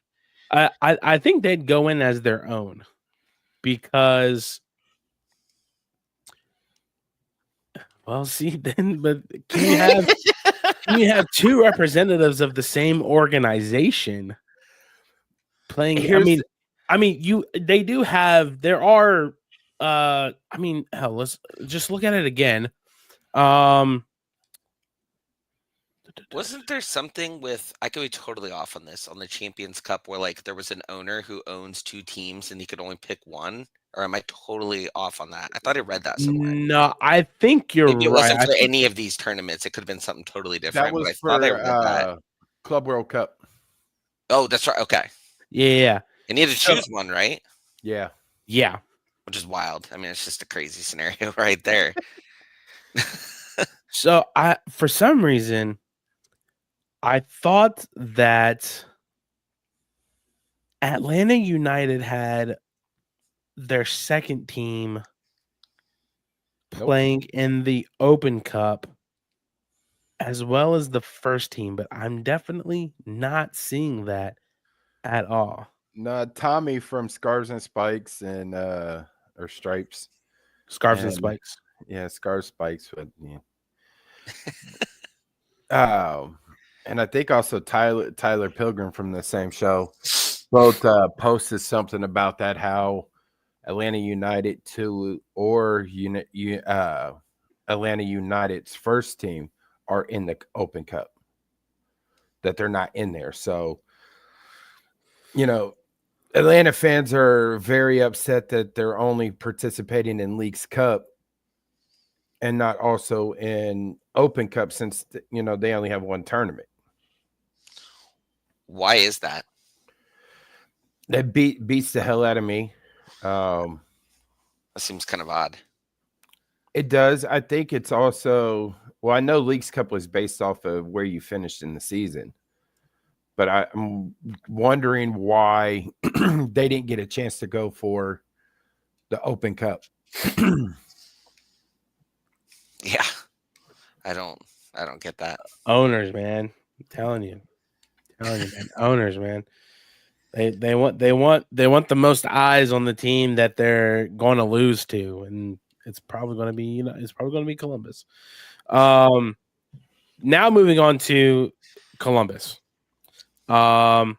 B: I think they'd go in as their own because, well, see, then, but can when you have two representatives of the same organization playing. They do have. There are. Hell, let's just look at it again.
D: Wasn't there something with, I could be totally off on this, on the Champions Cup where like there was an owner who owns two teams and he could only pick one? Or am I totally off on that? I thought I read that somewhere.
B: No, I think you're
D: Maybe it
B: right.
D: wasn't for any of these tournaments. It could have been something totally different.
C: That was
D: but I
C: for
D: thought I read that.
C: Club World Cup.
D: Oh, that's right. Okay.
B: Yeah.
D: And you had to choose one, right?
C: Yeah.
B: Yeah.
D: Which is wild. I mean, it's just a crazy scenario right there.
B: So for some reason, I thought that Atlanta United had their second team playing in the Open Cup as well as the first team, but I'm definitely not seeing that at all.
C: No, Tommy from Scarves and Spikes and or Stripes.
B: Scarves and Spikes.
C: Yeah, Scarves Spikes. But yeah. And I think also Tyler Pilgrim from the same show both posted something about that, how Atlanta United Atlanta United's first team are in the Open Cup, that they're not in there. So, Atlanta fans are very upset that they're only participating in Leagues Cup and not also in Open Cup, since they only have one tournament.
D: Why is that?
C: That beats the hell out of me.
D: That seems kind of odd.
C: It does. I think it's also, well, I know Leagues Cup was based off of where you finished in the season, but I'm wondering why they didn't get a chance to go for the Open Cup.
D: Yeah, I don't get that.
B: Owners, man, I'm telling you, man. Owners, man. They want the most eyes on the team that they're going to lose to, and it's probably going to be Columbus. Now moving on to Columbus. Marino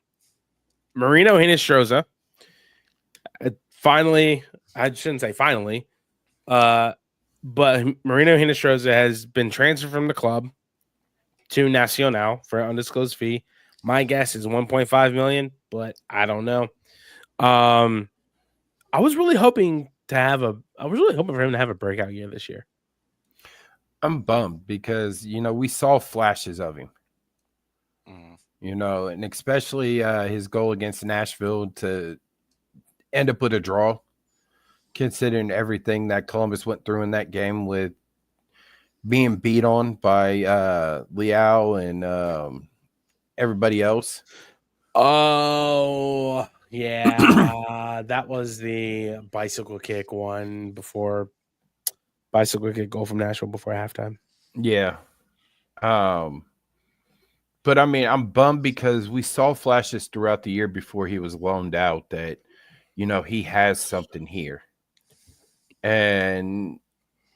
B: Hinestroza. Finally, I shouldn't say finally, but Marino Hinestroza has been transferred from the club to Nacional for an undisclosed fee. My guess is 1.5 million, but I don't know. I was really hoping for him to have a breakout year this year.
C: I'm bummed because we saw flashes of him. And especially his goal against Nashville to end up with a draw, considering everything that Columbus went through in that game with being beat on by Leal and everybody else.
B: Oh, yeah. That was the bicycle kick one before bicycle kick goal from Nashville before halftime.
C: Yeah. But I mean, I'm bummed because we saw flashes throughout the year before he was loaned out that, he has something here. And,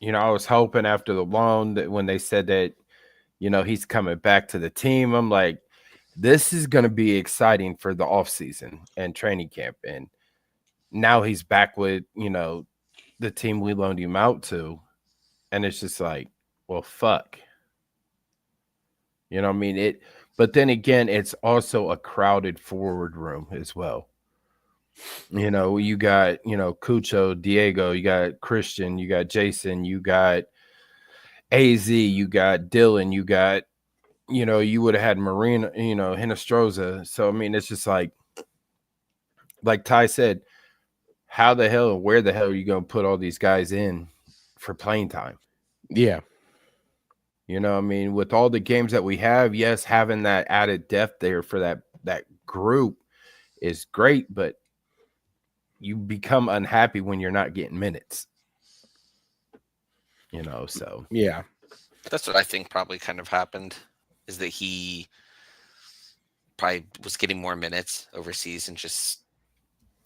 C: I was hoping after the loan that when they said that, he's coming back to the team, I'm like, this is going to be exciting for the offseason and training camp. And now he's back with, the team we loaned him out to. And it's just like, well, fuck. I mean? But then again, it's also a crowded forward room as well. You got, Cucho, Diego, you got Christian, you got Jason, you got AZ, you got Dylan, you got, you would have had Marina, Hinestroza. So, I mean, it's just like Ty said, how the hell, where the hell are you going to put all these guys in for playing time?
B: Yeah.
C: I mean, with all the games that we have, yes, having that added depth there for that group is great, but you become unhappy when you're not getting minutes. So.
B: Yeah.
D: That's what I think probably kind of happened, is that he probably was getting more minutes overseas and just,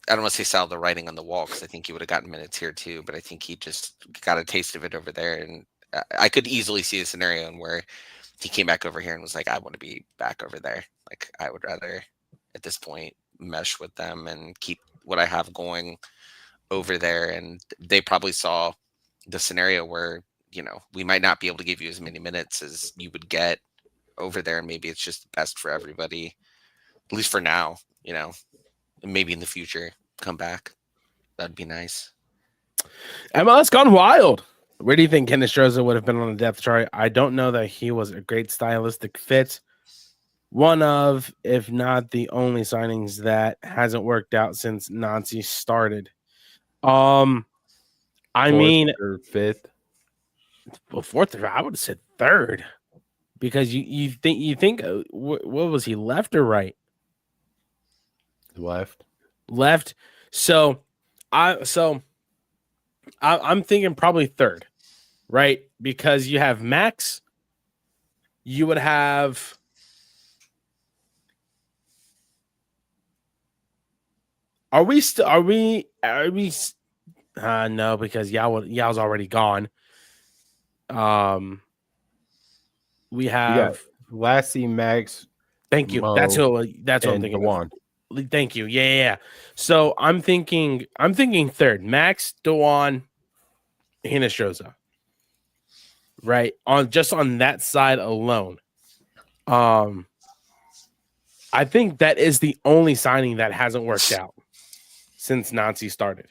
D: I don't want to say saw the writing on the wall, because I think he would have gotten minutes here too, but I think he just got a taste of it over there. And I could easily see a scenario in where he came back over here and was like, I want to be back over there. Like, I would rather at this point mesh with them and keep what I have going over there. And they probably saw the scenario where, we might not be able to give you as many minutes as you would get over there. And maybe it's just best for everybody, at least for now, and maybe in the future come back. That'd be nice.
B: MLS gone wild. Where do you think Hinostroza would have been on the depth chart? I don't know that he was a great stylistic fit. One of, if not the only signings that hasn't worked out since Nancy started. Fourth
C: or fifth.
B: Well, fourth. I would have said third, because you think what was he, left or right? Left. So I'm thinking probably third, right? Because you have Max, you would have. Are we? No, because Yao's already gone. We have
C: Lassie, Max.
B: Thank you. That's what I'm thinking
C: of.
B: Thank you. Yeah. So I'm thinking third. Max, Dewan, Hinostroza. Right? On that side alone. I think that is the only signing that hasn't worked out since Nancy started.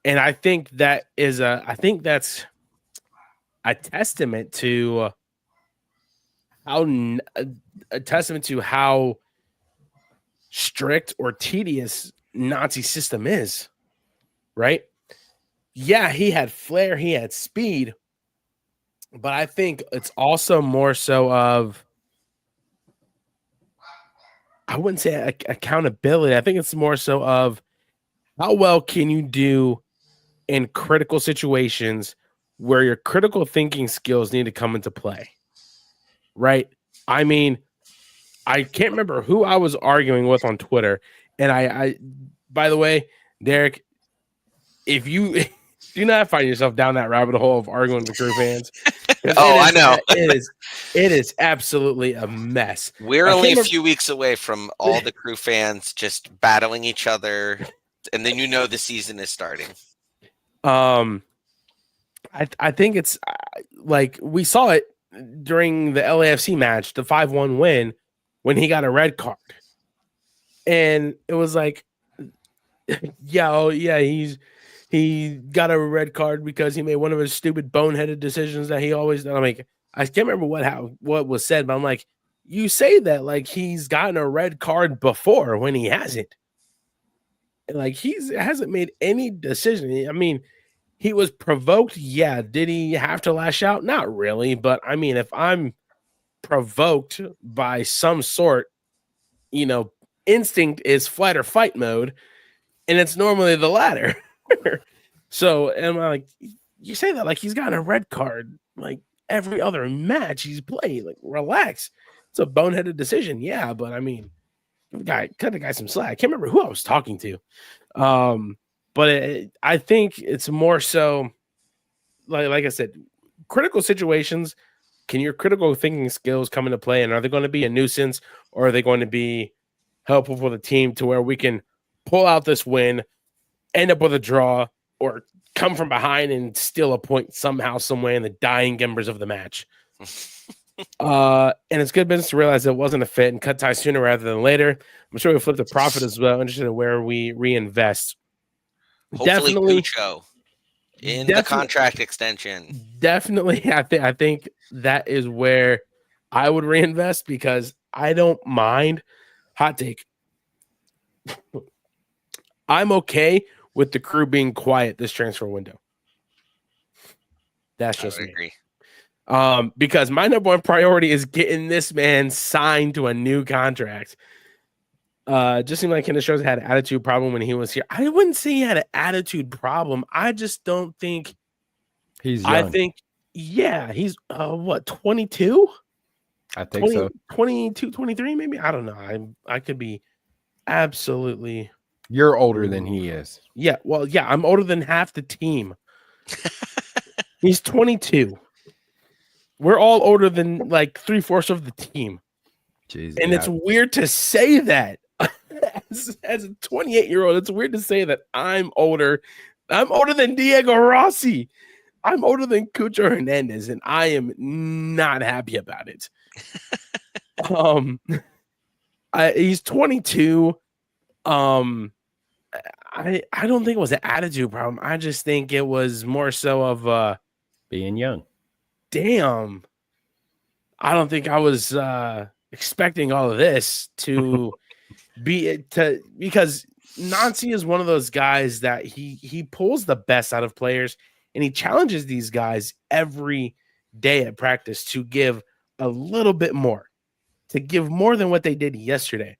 B: And I think that's a testament to how strict or tedious Nazi system is, right? Yeah, he had flair, he had speed, but I think it's also more so of, I wouldn't say accountability. I think it's more so of how well can you do in critical situations where your critical thinking skills need to come into play, right? I mean, I can't remember who I was arguing with on Twitter. And I by the way, Derik, if you do not find yourself down that rabbit hole of arguing with Crew fans,
D: I know.
B: It is absolutely a mess.
D: We're only a few weeks away from all the Crew fans just battling each other, and then the season is starting.
B: I think it's like we saw it during the LAFC match, the 5-1 win, when he got a red card. And it was like, he got a red card because he made one of his stupid boneheaded decisions that he always done. I'm like, I can't remember what was said, but I'm like, you say that like he's gotten a red card before when he hasn't. Like hasn't made any decision. I mean, he was provoked. Yeah. Did he have to lash out? Not really. But I mean, if I'm provoked by some sort, instinct is flight or fight mode, and it's normally the latter. So, and I'm like, you say that like he's gotten a red card like every other match he's played. Like, relax. It's a boneheaded decision. Yeah, but I mean, cut the guy some slack. I can't remember who I was talking to. But I think it's more so, like I said, critical situations. Can your critical thinking skills come into play, and are they going to be a nuisance, or are they going to be helpful for the team to where we can pull out this win, end up with a draw, or come from behind and steal a point somehow, some way in the dying embers of the match? And it's good business to realize it wasn't a fit and cut ties sooner rather than later. I'm sure we flip the profit as well. Interested in where we reinvest.
D: Hopefully, Pucho in the contract extension.
B: Definitely, I think that is where I would reinvest, because I don't mind. Hot take. I'm okay with the Crew being quiet this transfer window. That's just me.
D: Agree.
B: Because my number one priority is getting this man signed to a new contract. Just seemed like Hinostroza had an attitude problem when he was here. I wouldn't say he had an attitude problem. I just don't think
C: he's young.
B: I think, he's 22?
C: I think so.
B: 22, 23, maybe. I don't know. I could be absolutely.
C: You're older than he is.
B: Yeah. Well, yeah, I'm older than half the team. He's 22. We're all older than like 3/4 of the team.
C: Jeez,
B: and it's weird to say that as a 28-year-old. It's weird to say that I'm older. I'm older than Diego Rossi. I'm older than Cucho Hernandez, and I am not happy about it. He's 22. I don't think it was an attitude problem. I just think it was more so of
C: being young.
B: Damn. I don't think I was expecting all of this to because Nancy is one of those guys that he pulls the best out of players, and he challenges these guys every day at practice to give a little bit more, to give more than what they did yesterday.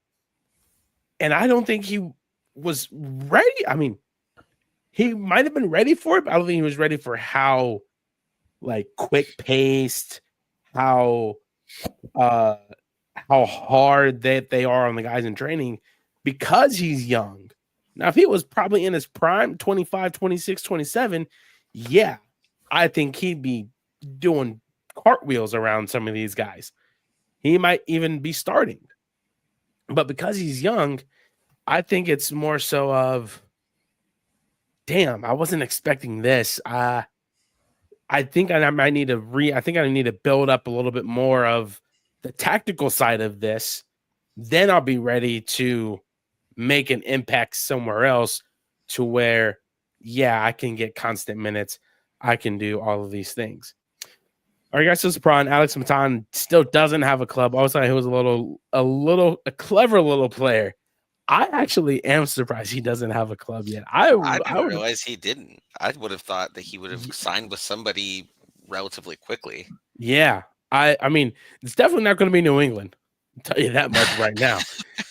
B: And I don't think he was ready. I mean, he might have been ready for it, but I don't think he was ready for how like quick paced, how hard that they are on the guys in training because he's young. Now, if he was probably in his prime, 25, 26, 27, yeah, I think he'd be doing cartwheels around some of these guys. He might even be starting. But because he's young, I think it's more so of, damn, I wasn't expecting this. I think I might need to build up a little bit more of the tactical side of this. Then I'll be ready to make an impact somewhere else to where, yeah, I can get constant minutes. I can do all of these things. All right, guys, so surprised Alex Matan still doesn't have a club. I was like, he was a clever little player. I actually am surprised he doesn't have a club yet. I
D: didn't realize he didn't. I would have thought that he would have signed with somebody relatively quickly.
B: Yeah. I mean, it's definitely not going to be New England. I'll tell you that much right now.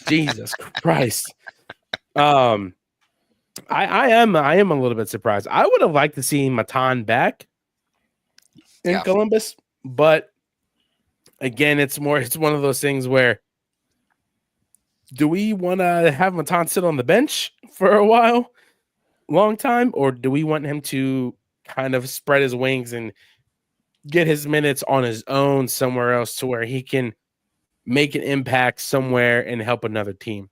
B: Jesus Christ. I am a little bit surprised. I would have liked to see Matan back in Columbus, but again, it's one of those things where, do we want to have Matan sit on the bench for a while, long time, or do we want him to kind of spread his wings and get his minutes on his own somewhere else to where he can make an impact somewhere and help another team?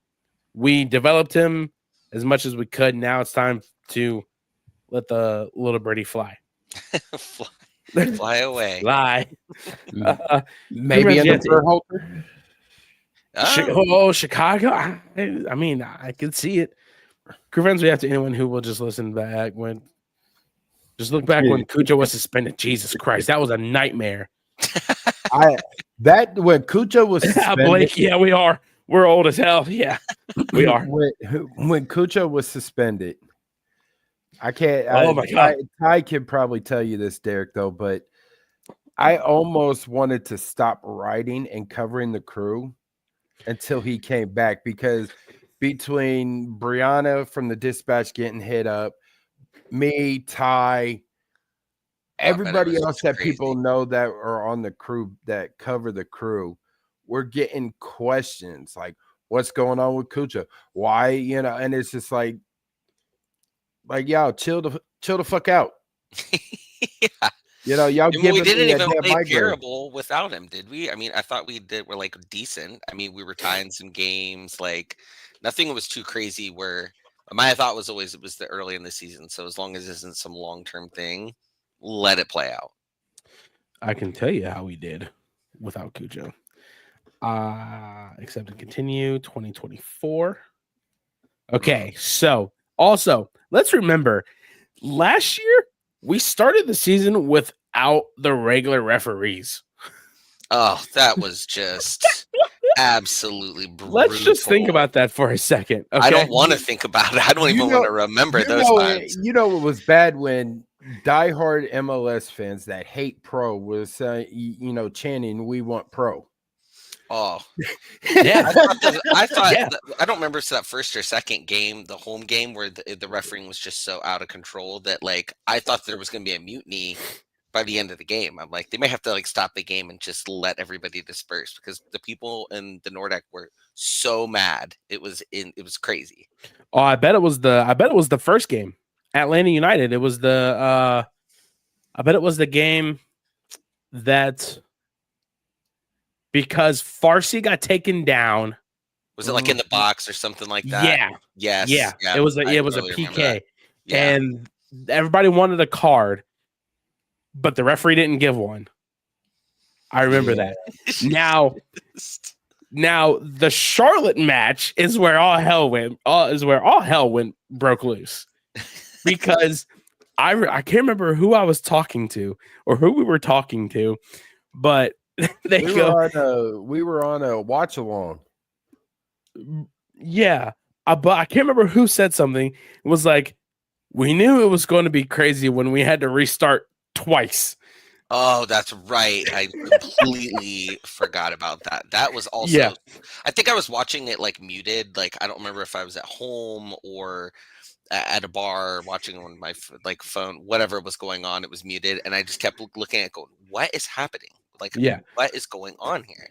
B: We developed him as much as we could. Now it's time to let the little birdie fly.
D: Fly away.
B: Fly.
C: Maybe in the fur holder.
B: Chicago. I mean, I could see it. Crew friends, we have to anyone who will just listen back when Cucho was suspended. Jesus Christ, that was a nightmare.
C: When Cucho was suspended,
B: Blake, yeah, we are. We're old as hell. Yeah, we are.
C: When Cucho was suspended, I can't.
B: Oh my God.
C: Ty can probably tell you this, Derek, though, but I almost wanted to stop writing and covering the Crew until he came back, because between Brianna from the Dispatch getting hit up, me, Ty, everybody else that crazy. People know that are on the Crew that cover the Crew, we're getting questions like, what's going on with Cucho? Why, and it's just like y'all chill the fuck out.
D: Yeah.
C: Y'all
D: we didn't even play terrible without him, did we? I mean, I thought we're like decent. I mean, we were tying some games, like nothing was too crazy. Where my thought was always it was the early in the season, so as long as it isn't some long-term thing, let it play out.
B: I can tell you how we did without Cucho. Accept and continue 2024. Okay, so also let's remember last year we started the season without the regular referees.
D: Oh, that was just absolutely brutal.
B: Let's just think about that for a second. Okay?
D: I don't want to think about it. I don't even want to remember those times.
C: It was bad when diehard MLS fans that hate pro was chanting, "We want pro."
D: Oh, yeah. I thought yeah. I don't remember that first or second game, the home game, where the refereeing was just so out of control that I thought there was going to be a mutiny by the end of the game. I'm like, they may have to stop the game and just let everybody disperse, because the people in the Nordic were so mad. It was crazy.
B: Oh, I bet it was the first game, Atlanta United. It was I bet it was the game. that because Farsi got taken down.
D: Was it like in the box or something like that?
B: Yeah.
D: Yes.
B: Yeah.
D: Yeah.
B: It was a
D: Totally
B: PK.
D: Yeah.
B: And everybody wanted a card, but the referee didn't give one. I remember that. Now the Charlotte match is where all hell went. Broke loose, because I can't remember who I was talking to or who we were talking to, but we
C: were on a watch along.
B: Yeah, but I can't remember who said something. It was like, we knew it was going to be crazy when we had to restart twice.
D: Oh, that's right. I completely forgot about that. That was also,
B: Yeah.
D: I think I was watching it like muted. Like, I don't remember if I was at home or at a bar watching on my phone, whatever was going on. It was muted. And I just kept looking at it going, what is happening? Like, what is going on here?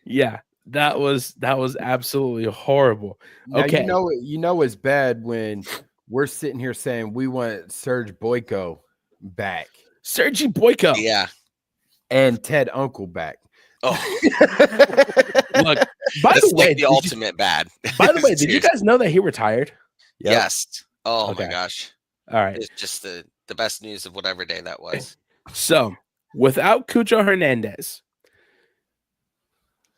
B: Yeah, that was absolutely horrible.
C: Now,
B: okay.
C: You know it's bad when we're sitting here saying we want Serge Boyko back.
B: Sergey Boyko.
D: Yeah.
C: And Ted Uncle back.
D: Oh.
B: Look, by the way,
D: like the ultimate bad.
B: By the way, did you guys know that he retired?
D: Yep. Yes. Oh my gosh.
B: All right.
D: It's just the best news of whatever day that was.
B: So, without Cucho Hernandez,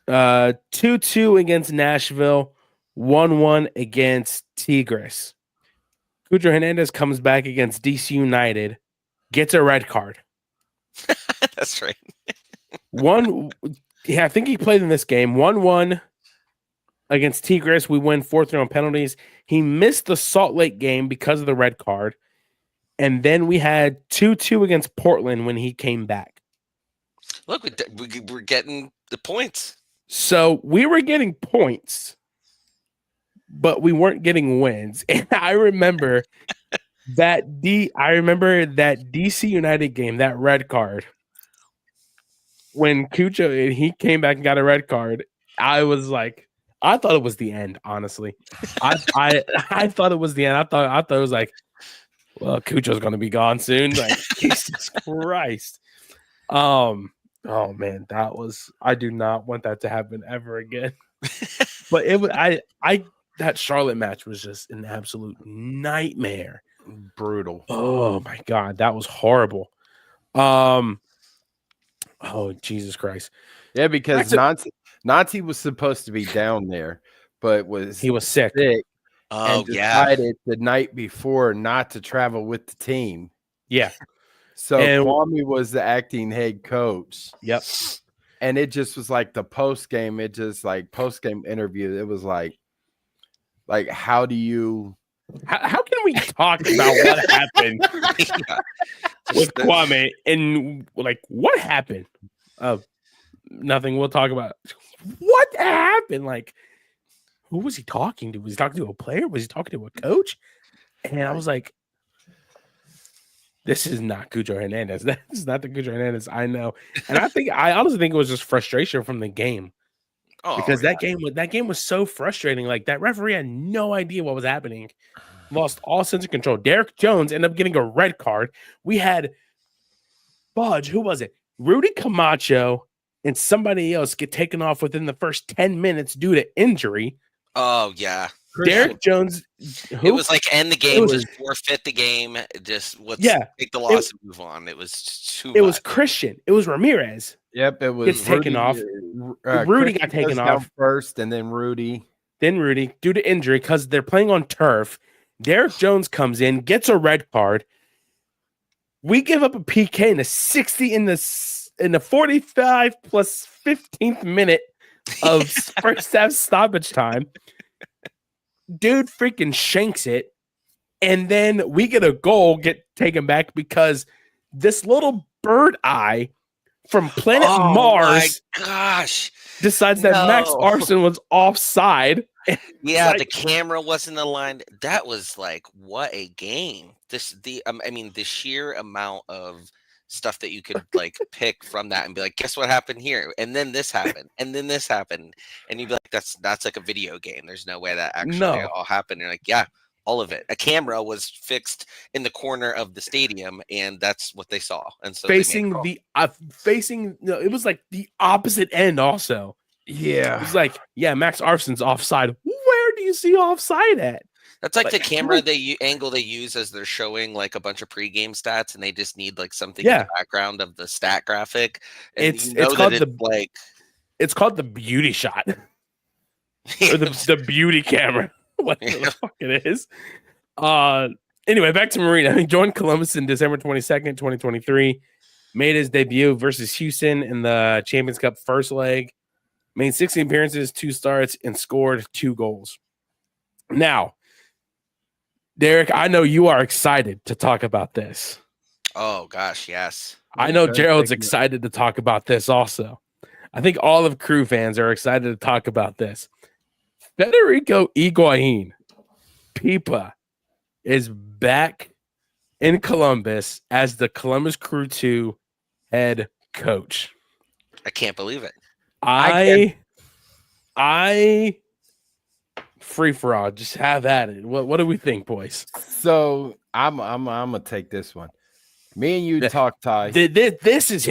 B: 2-2 against Nashville, 1-1 against Tigres. Cucho Hernandez comes back against DC United, gets a red card.
D: That's right.
B: I think he played in this game. 1-1 against Tigres. We win 4-3 on penalties. He missed the Salt Lake game because of the red card. And then we had 2-2 against Portland when he came back.
D: Look, we're getting the points.
B: So we were getting points, but we weren't getting wins. And I remember that DC United game, that red card, when Cucho he came back and got a red card, I was like, I thought it was the end. Honestly, I thought it was the end. I thought it was like, well, Cucho's going to be gone soon. Like, Jesus Christ. Oh man, I do not want that to happen ever again. But it was that Charlotte match was just an absolute nightmare.
C: Brutal.
B: Oh my God, that was horrible. Oh Jesus Christ.
C: Yeah, because Nancy was supposed to be down there, but
B: he was sick.
C: And decided the night before not to travel with the team.
B: Yeah.
C: So Kwame was the acting head coach.
B: Yep.
C: And it just was like the post-game interview. It was like how do you
B: how can we talk about what happened with Kwame and like what happened? Nothing. We'll talk about what happened. Like, who was he talking to? Was he talking to a player? Was he talking to a coach? And I was like, this is not Cucho Hernandez. That is not the Cucho Hernandez I know. And I honestly think it was just frustration from the game. Because that game was so frustrating. Like, that referee had no idea what was happening. Lost all sense of control. Derek Jones ended up getting a red card. We had Fudge, who was it? Rudy Camacho and somebody else get taken off within the first 10 minutes due to injury.
D: Oh, yeah.
B: Derek Jones.
D: It was like end the game, just forfeit the game. Just take the loss and move on. It was too much.
B: It was Christian. It was Ramirez.
C: Yep, it was
B: gets taken off. Rudy got taken off
C: first, and then Rudy.
B: Due to injury because they're playing on turf. Derek Jones comes in, gets a red card. We give up a PK in the 60 in the 45 plus 15th minute of first half stoppage time. Dude freaking shanks it, and then we get a goal get taken back because this little bird eye from planet Mars,
D: my gosh,
B: decides that Max Arson was offside.
D: Yeah, the camera wasn't aligned. That was like, what a game! The sheer amount of stuff that you could like pick from that and be like, guess what happened here? And then this happened, and then this happened, and you'd be like, that's like a video game. There's no way that actually all happened. And you're like, yeah, all of it. A camera was fixed in the corner of the stadium, and that's what they saw. And so
B: facing it was like the opposite end also.
C: Yeah.
B: It was like, Max Arfson's offside. Where do you see offside at?
D: That's like the camera angle they use as they're showing like a bunch of pregame stats, and they just need like something in the background of the stat graphic. And it's
B: called the beauty shot. Or the beauty camera. Whatever the fuck it is. Anyway, back to Marino. He joined Columbus in December 22nd, 2023. Made his debut versus Houston in the Champions Cup first leg. Made 16 appearances, 2 starts, and scored 2 goals. Now, Derik, I know you are excited to talk about this.
D: Oh, gosh, yes.
B: I know Jerald's excited to talk about this also. I think all of Crew fans are excited to talk about this. Federico Higuain, Pipa, is back in Columbus as the Columbus Crew 2 head coach.
D: I can't believe it.
B: I free for all. Just have at it. What do we think, boys?
C: So I'm gonna take this one. Me and you talk, Ty.
B: This is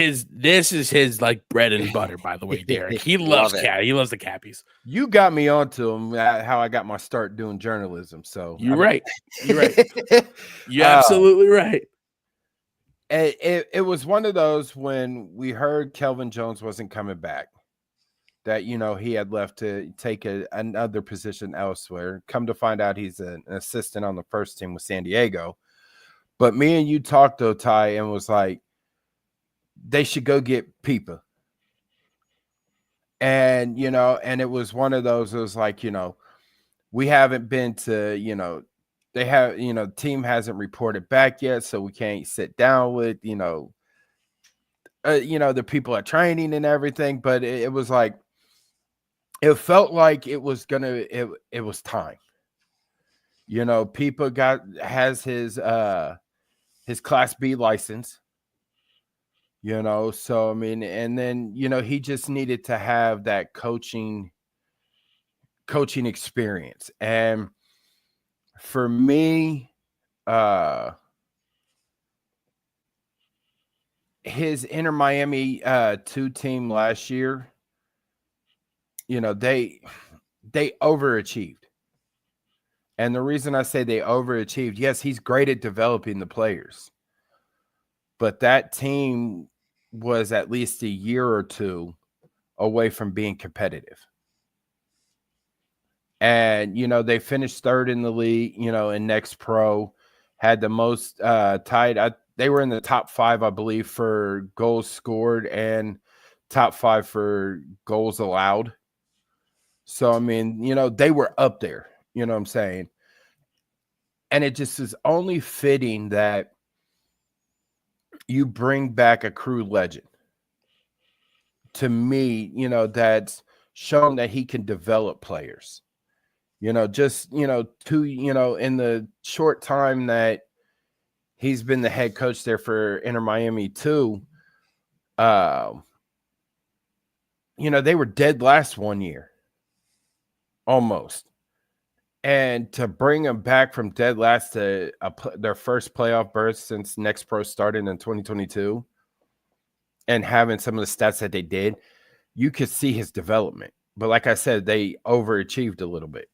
B: his like bread and butter, by the way, Derik. He loves he loves the Cappies.
C: You got me onto him, how I got my start doing journalism. So
B: You're right. You're absolutely right.
C: It was one of those when we heard Kelvin Jones wasn't coming back, that he had left to take another position elsewhere. Come to find out, he's an assistant on the first team with San Diego. But me and you talked, though, Ty, and was like, they should go get Pipa. And, and it was one of those, it was like, we haven't been to, they have, the team hasn't reported back yet, so we can't sit down with, the people at training and everything. But it was like, it felt like it was it was time. Pipa has his Class B license, so I mean, and then he just needed to have that coaching experience. And for me, his Inter Miami 2 team last year, they overachieved. And the reason I say they overachieved, yes, he's great at developing the players, but that team was at least a year or 2 away from being competitive. And, they finished 3rd in the league, in Next Pro, had the most tied. They were in the top 5, I believe, for goals scored and top 5 for goals allowed. So, I mean, they were up there. You know what I'm saying? And it just is only fitting that you bring back a Crew legend. To me, that's shown that he can develop players. Just, in the short time that he's been the head coach there for Inter Miami 2, they were dead last one year. Almost. And to bring them back from dead last to their first playoff berth since Next Pro started in 2022 and having some of the stats that they did, you could see his development. But like I said, they overachieved a little bit.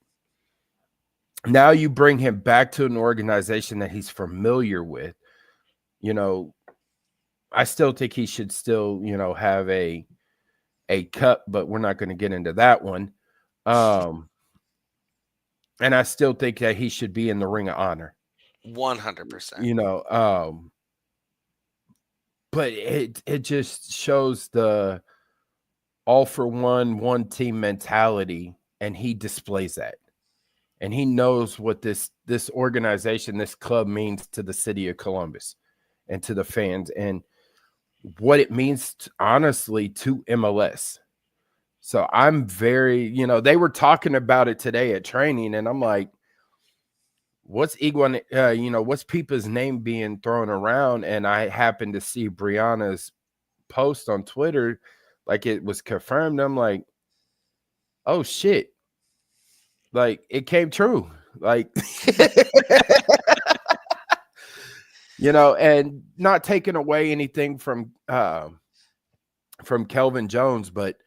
C: Now you bring him back to an organization that he's familiar with. I still think he should still, have a cup, but we're not going to get into that one. And I still think that he should be in the Ring of Honor.
D: 100%.
C: But it just shows the all for one team mentality, and he displays that. And he knows what this organization, this club means to the city of Columbus and to the fans, and what it means, honestly, to MLS. So I'm very, they were talking about it today at training, and I'm like, what's what's Pipa's name being thrown around? And I happened to see Brianna's post on Twitter, like it was confirmed. I'm like, oh shit. Like it came true. Like, you know, and not taking away anything from Kelvin Jones, but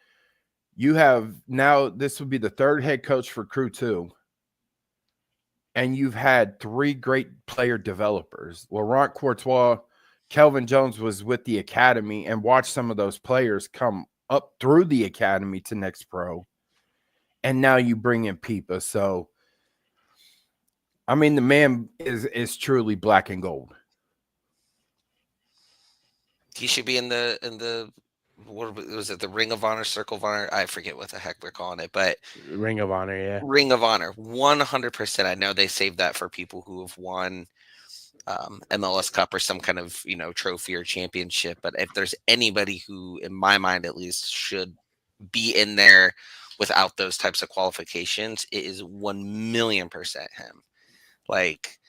C: you have now, this would be the third head coach for Crew 2. And you've had 3 great player developers. Laurent Courtois, Kelvin Jones was with the academy, and watched some of those players come up through the academy to Next Pro. And now you bring in Pipa. So, I mean, the man is truly black and gold.
D: He should be in the what was it, the Ring of Honor, Circle of Honor? I forget what the heck they're calling it, but
B: Ring of Honor, yeah.
D: Ring of Honor, 100%. I know they saved that for people who have won MLS Cup or some kind of, trophy or championship. But if there's anybody who, in my mind at least, should be in there without those types of qualifications, it is 1,000,000% him. Like,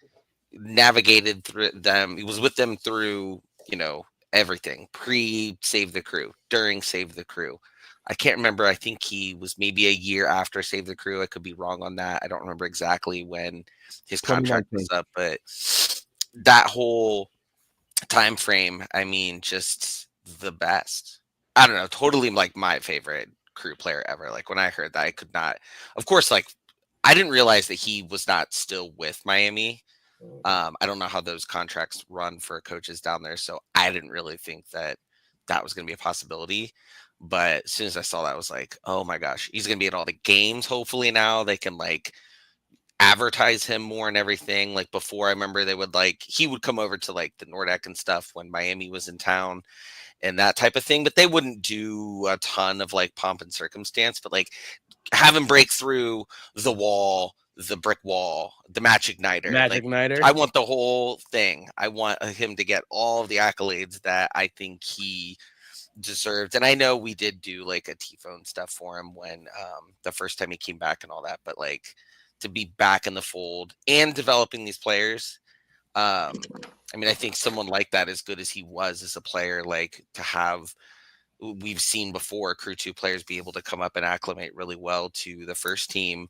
D: navigated through them. He was with them through, everything, pre-Save the Crew, during Save the Crew. I can't remember. I think he was maybe a year after Save the Crew. I could be wrong on that. I don't remember exactly when his contract was up, but that whole time frame, I mean, just the best. I don't know, totally like my favorite Crew player ever. Like, when I heard that, I could not, of course, like, I didn't realize that he was not still with Miami. I don't know how those contracts run for coaches down there, so I didn't really think that was going to be a possibility. But as soon as I saw that, I was like, oh my gosh, he's going to be at all the games. Hopefully now they can like advertise him more and everything. Like, before, I remember he would come over to like the Nordic and stuff when Miami was in town and that type of thing, but they wouldn't do a ton of like pomp and circumstance, but like have him break through the wall, the brick wall, the match igniter. I want the whole thing. I want him to get all of the accolades that I think he deserved. And I know we did do like a T-phone stuff for him when the first time he came back and all that, but like, to be back in the fold and developing these players, I mean, I think someone like that, as good as he was as a player, like, to have, we've seen before Crew 2 players be able to come up and acclimate really well to the first team,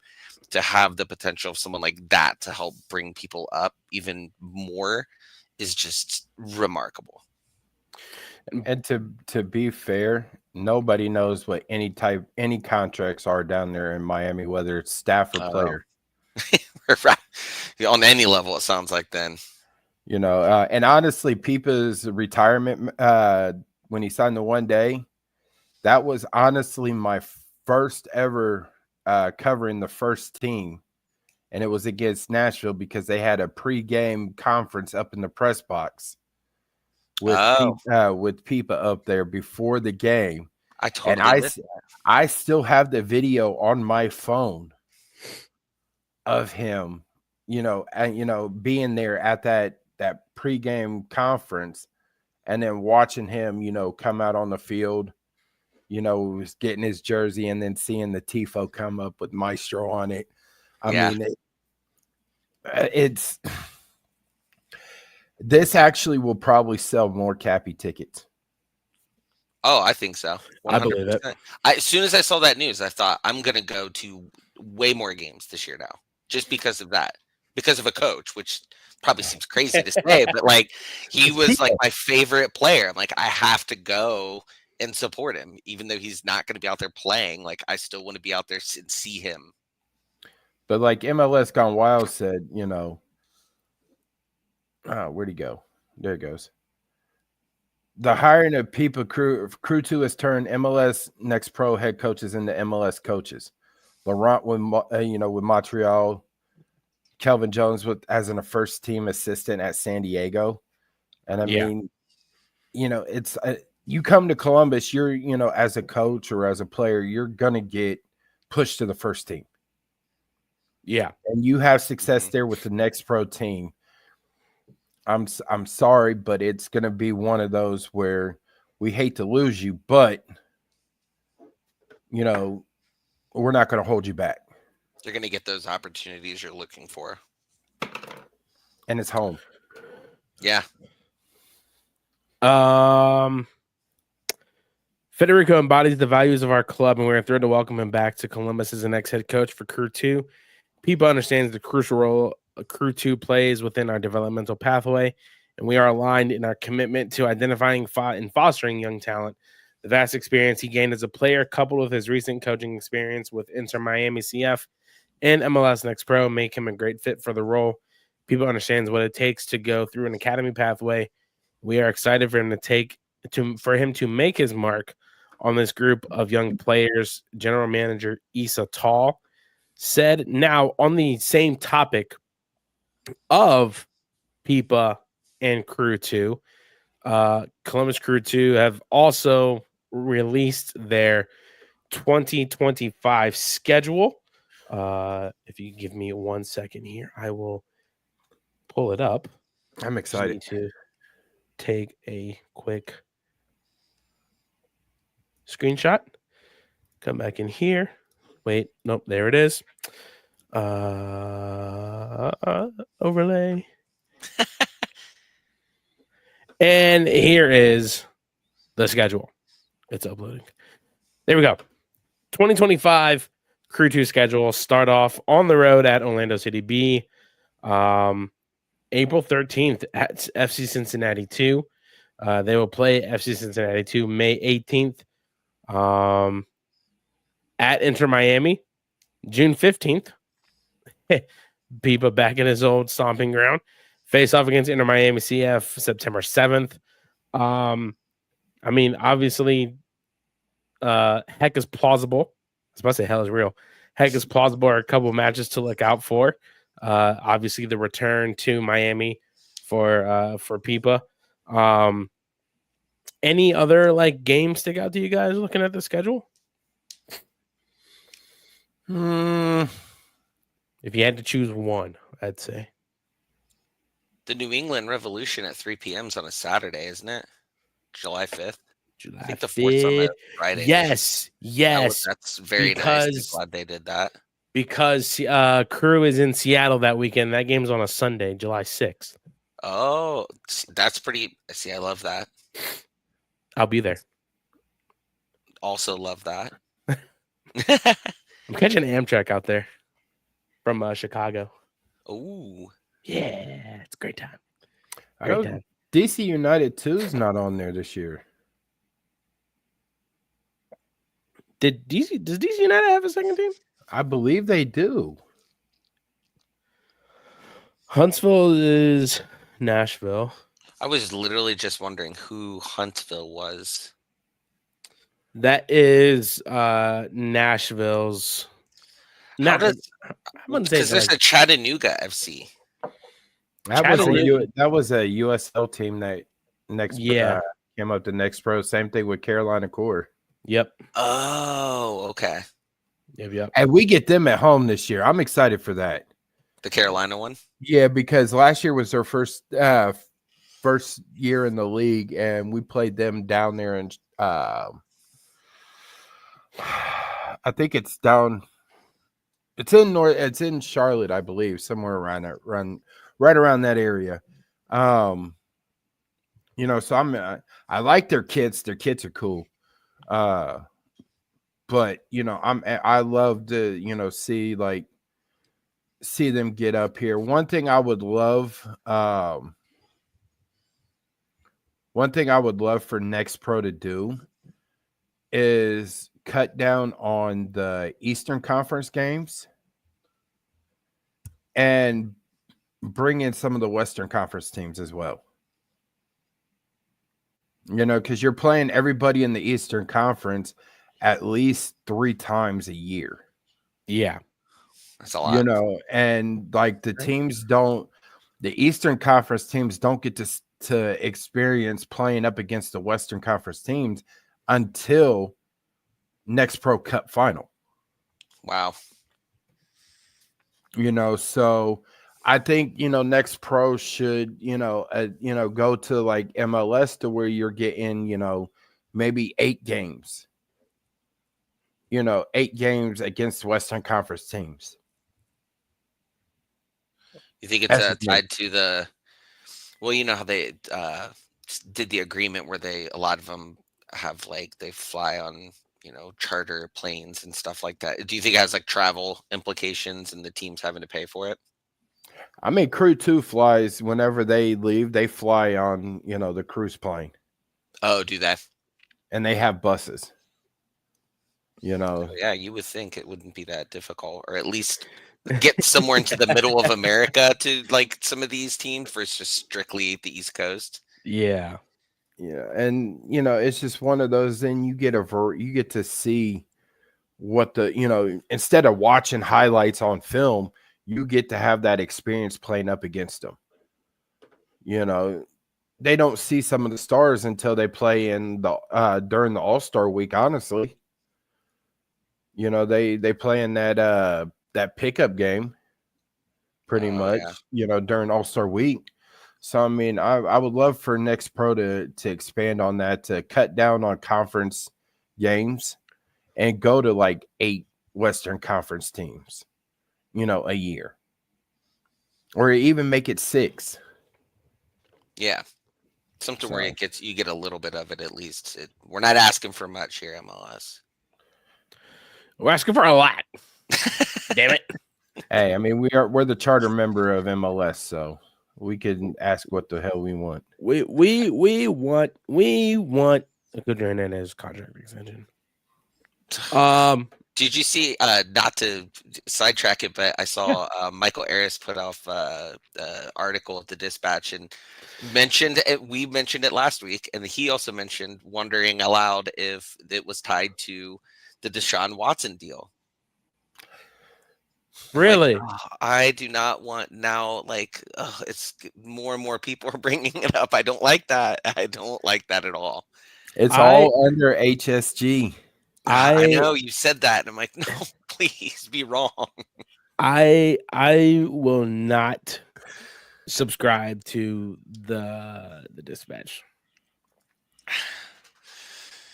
D: to have the potential of someone like that to help bring people up even more is just remarkable.
C: And to be fair, nobody knows what any contracts are down there in Miami, whether it's staff or player.
D: Right. On any level, it sounds like then.
C: And honestly, Pipa's retirement, when he signed the 1 day, that was honestly my first ever covering the first team. And it was against Nashville because they had a pregame conference up in the press box with Pipa up there before the game. I still have the video on my phone of him, being there at that pregame conference, and then watching him, come out on the field, was getting his jersey, and then seeing the tifo come up with Maestro on it. I mean, this actually will probably sell more Cappy tickets.
D: Oh, I think so. 100%.
B: I believe it.
D: As soon as I saw that news, I thought, I'm going to go to way more games this year now, just because of that, because of a coach, which probably seems crazy to say, but like, he was like my favorite player. I'm like, I have to go and support him, even though he's not going to be out there playing. Like, I still want to be out there and see him.
C: But like MLS Gone Wild said, where'd he go? There it goes. The hiring of Pipa Crew 2 has turned MLS Next Pro head coaches into MLS coaches. Laurent with Montreal, Kelvin Jones as a first team assistant at San Diego. And I mean, it's you come to Columbus, you're, as a coach or as a player, you're going to get pushed to the first team.
B: Yeah.
C: And you have success there with the Next Pro team. I'm sorry, but it's going to be one of those where we hate to lose you, but, we're not going to hold you back.
D: You're going to get those opportunities you're looking for.
C: And it's home.
D: Yeah.
B: Federico embodies the values of our club, and we're thrilled to welcome him back to Columbus as the next head coach for Crew 2. People understands the crucial role Crew 2 plays within our developmental pathway, and we are aligned in our commitment to identifying and fostering young talent. The vast experience he gained as a player, coupled with his recent coaching experience with Inter Miami CF and MLS Next Pro, make him a great fit for the role. People understands what it takes to go through an academy pathway. We are excited for him to make his mark on this group of young players. General Manager Issa Tall said. Now, on the same topic of Pipa and Crew 2, Columbus Crew 2 have also released their 2025 schedule. If you give me 1 second here, I will pull it up.
C: I'm excited
B: to take a quick screenshot. Come back in here. Wait, nope, there it is. Overlay. And here is the schedule. It's uploading. There we go. 2025 Crew 2 schedule. Start off on the road at Orlando City B. April 13th at FC Cincinnati 2. They will play FC Cincinnati 2 May 18th. At Inter Miami, June 15th. Pipa back in his old stomping ground. Face off against Inter Miami CF September 7th. I mean, obviously, heck is plausible. I was about to say hell is real. Heck is plausible are a couple matches to look out for. Obviously, the return to Miami for Pipa. Any other like games stick out to you guys looking at the schedule? If you had to choose one, I'd say
D: the New England Revolution at 3 p.m. is on a Saturday, isn't it? July 5th.
B: July
D: I think the 4th's on a Friday.
B: Yes.
D: That's very nice. I'm glad they did that.
B: Because Crew is in Seattle that weekend. That game's on a Sunday, July 6th.
D: Oh, that's pretty. See, I love that.
B: I'll be there.
D: Also love that.
B: I'm catching Amtrak out there from Chicago.
D: Oh,
B: yeah, it's a great time.
C: Great time. DC United 2 is not on there this year.
B: Does DC United have a second team?
C: I believe they do.
B: Huntsville is Nashville.
D: I was literally just wondering who Huntsville was.
B: That is Nashville's.
D: Because there's a Chattanooga FC.
C: That was a USL team that came up to Next Pro. Same thing with Carolina Core.
B: Yep.
D: Oh, okay.
B: Yep.
C: And we get them at home this year. I'm excited for that.
D: The Carolina one?
C: Yeah, because last year was their first year in the league, and we played them down there, and I think it's down. It's in Charlotte, I believe, somewhere around right around that area. So I like their kids. Their kids are cool. But I love to see them get up here. One thing I would love for Next Pro to do is cut down on the Eastern Conference games and bring in some of the Western Conference teams as well. Because you're playing everybody in the Eastern Conference at least 3 times a year.
B: Yeah.
D: That's a lot.
C: And like the Eastern Conference teams don't get to experience playing up against the Western Conference teams until Next Pro Cup final.
D: Wow.
C: So I think, Next Pro should, go to like MLS to where you're getting, maybe 8 games. 8 games against Western Conference teams.
D: You think it's tied to the? Well, how they did the agreement where a lot of them have they fly on charter planes and stuff like that. Do you think it has like travel implications and the teams having to pay for it?
C: I mean, Crew 2 flies whenever they leave, they fly on, the cruise plane.
D: Oh, do they?
C: And they have buses.
D: Yeah, you would think it wouldn't be that difficult, or at least get somewhere into the middle of America to like some of these teams versus just strictly the East Coast.
B: Yeah.
C: Yeah, and it's just one of those. Then you get to see what instead of watching highlights on film, you get to have that experience playing up against them. They don't see some of the stars until they play in the during the All-Star week. Honestly, they play in that pickup game pretty much.
D: Yeah.
C: During All-Star week. So, I mean, I would love for Next Pro to expand on that, to cut down on conference games and go to like 8 Western Conference teams, a year. Or even make it 6.
D: Yeah. Something where you get a little bit of it at least. We're not asking for much here, MLS.
B: We're asking for a lot. Damn it.
C: Hey, I mean, we're the charter member of MLS, so we can ask what the hell we want.
B: We want a good Hernandez contract extension.
D: Did you see? Not to sidetrack it, but I saw Michael Aris put off the article at the Dispatch and mentioned it. We mentioned it last week, and he also mentioned wondering aloud if it was tied to the Deshaun Watson deal.
B: Really?
D: I do not want now. It's more and more people are bringing it up. I don't like that. I don't like that at all.
C: It's all under HSG.
D: I know you said that, and I'm like, no, please be wrong.
B: I will not subscribe to the Dispatch.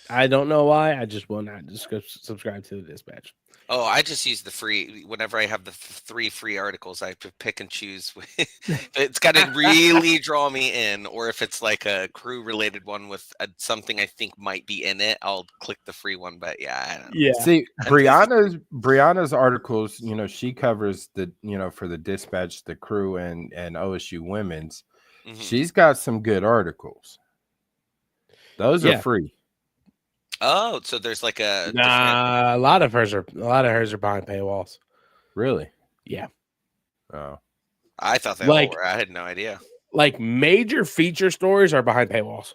B: I don't know why. I just will not subscribe to the Dispatch.
D: Oh, I just use the free. Whenever I have the 3 free articles, I have to pick and choose. It's got to really draw me in, or if it's like a crew-related one with something I think might be in it, I'll click the free one. But yeah, I don't know.
B: Yeah.
C: See, Brianna's articles. She covers the for the Dispatch, the Crew, and OSU Women's. Mm-hmm. She's got some good articles. Those are free.
D: Oh, so there's like a
B: a lot of hers are behind paywalls.
C: Really?
B: Yeah.
C: Oh,
D: I thought they all were. I had no idea.
B: Like major feature stories are behind paywalls.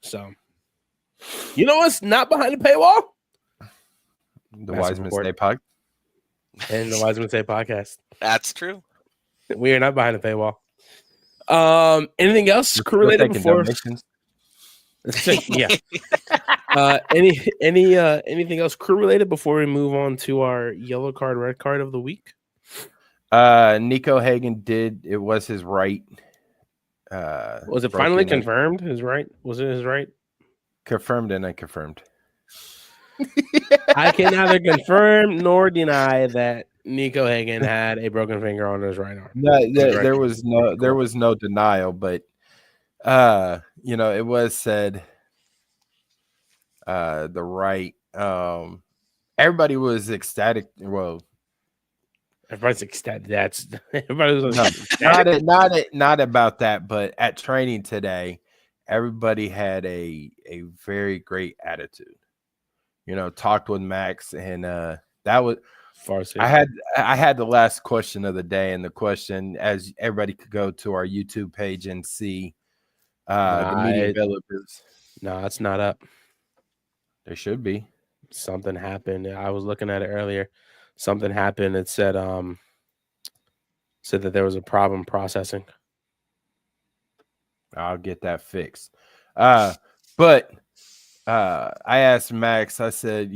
B: So, you know what's not behind the paywall?
C: The Wisemen Stay Podcast
B: and the Wisemen Stay Podcast.
D: That's true.
B: We are not behind the paywall. Anything else related before? Donations? Yeah. Anything else crew related before we move on to our yellow card, red card of the week?
C: Nico Hagen it was his right.
B: Was it finally confirmed? His right? Was it his right?
C: Confirmed and unconfirmed.
B: I can neither confirm nor deny that Nico Hagen had a broken finger on his right arm.
C: No, there was no denial, but it was said the right. Everybody was ecstatic. Well,
B: everybody's ecstatic. Everybody was
C: not about that, but at training today, everybody had a very great attitude. Talked with Max, and that was. I had the last question of the day, and the question, as everybody could go to our YouTube page and see the media developers.
B: No, it's not up.
C: There should be.
B: Something happened. I was looking at it earlier. Something happened. It said that there was a problem processing.
C: I'll get that fixed. But I asked Max, I said,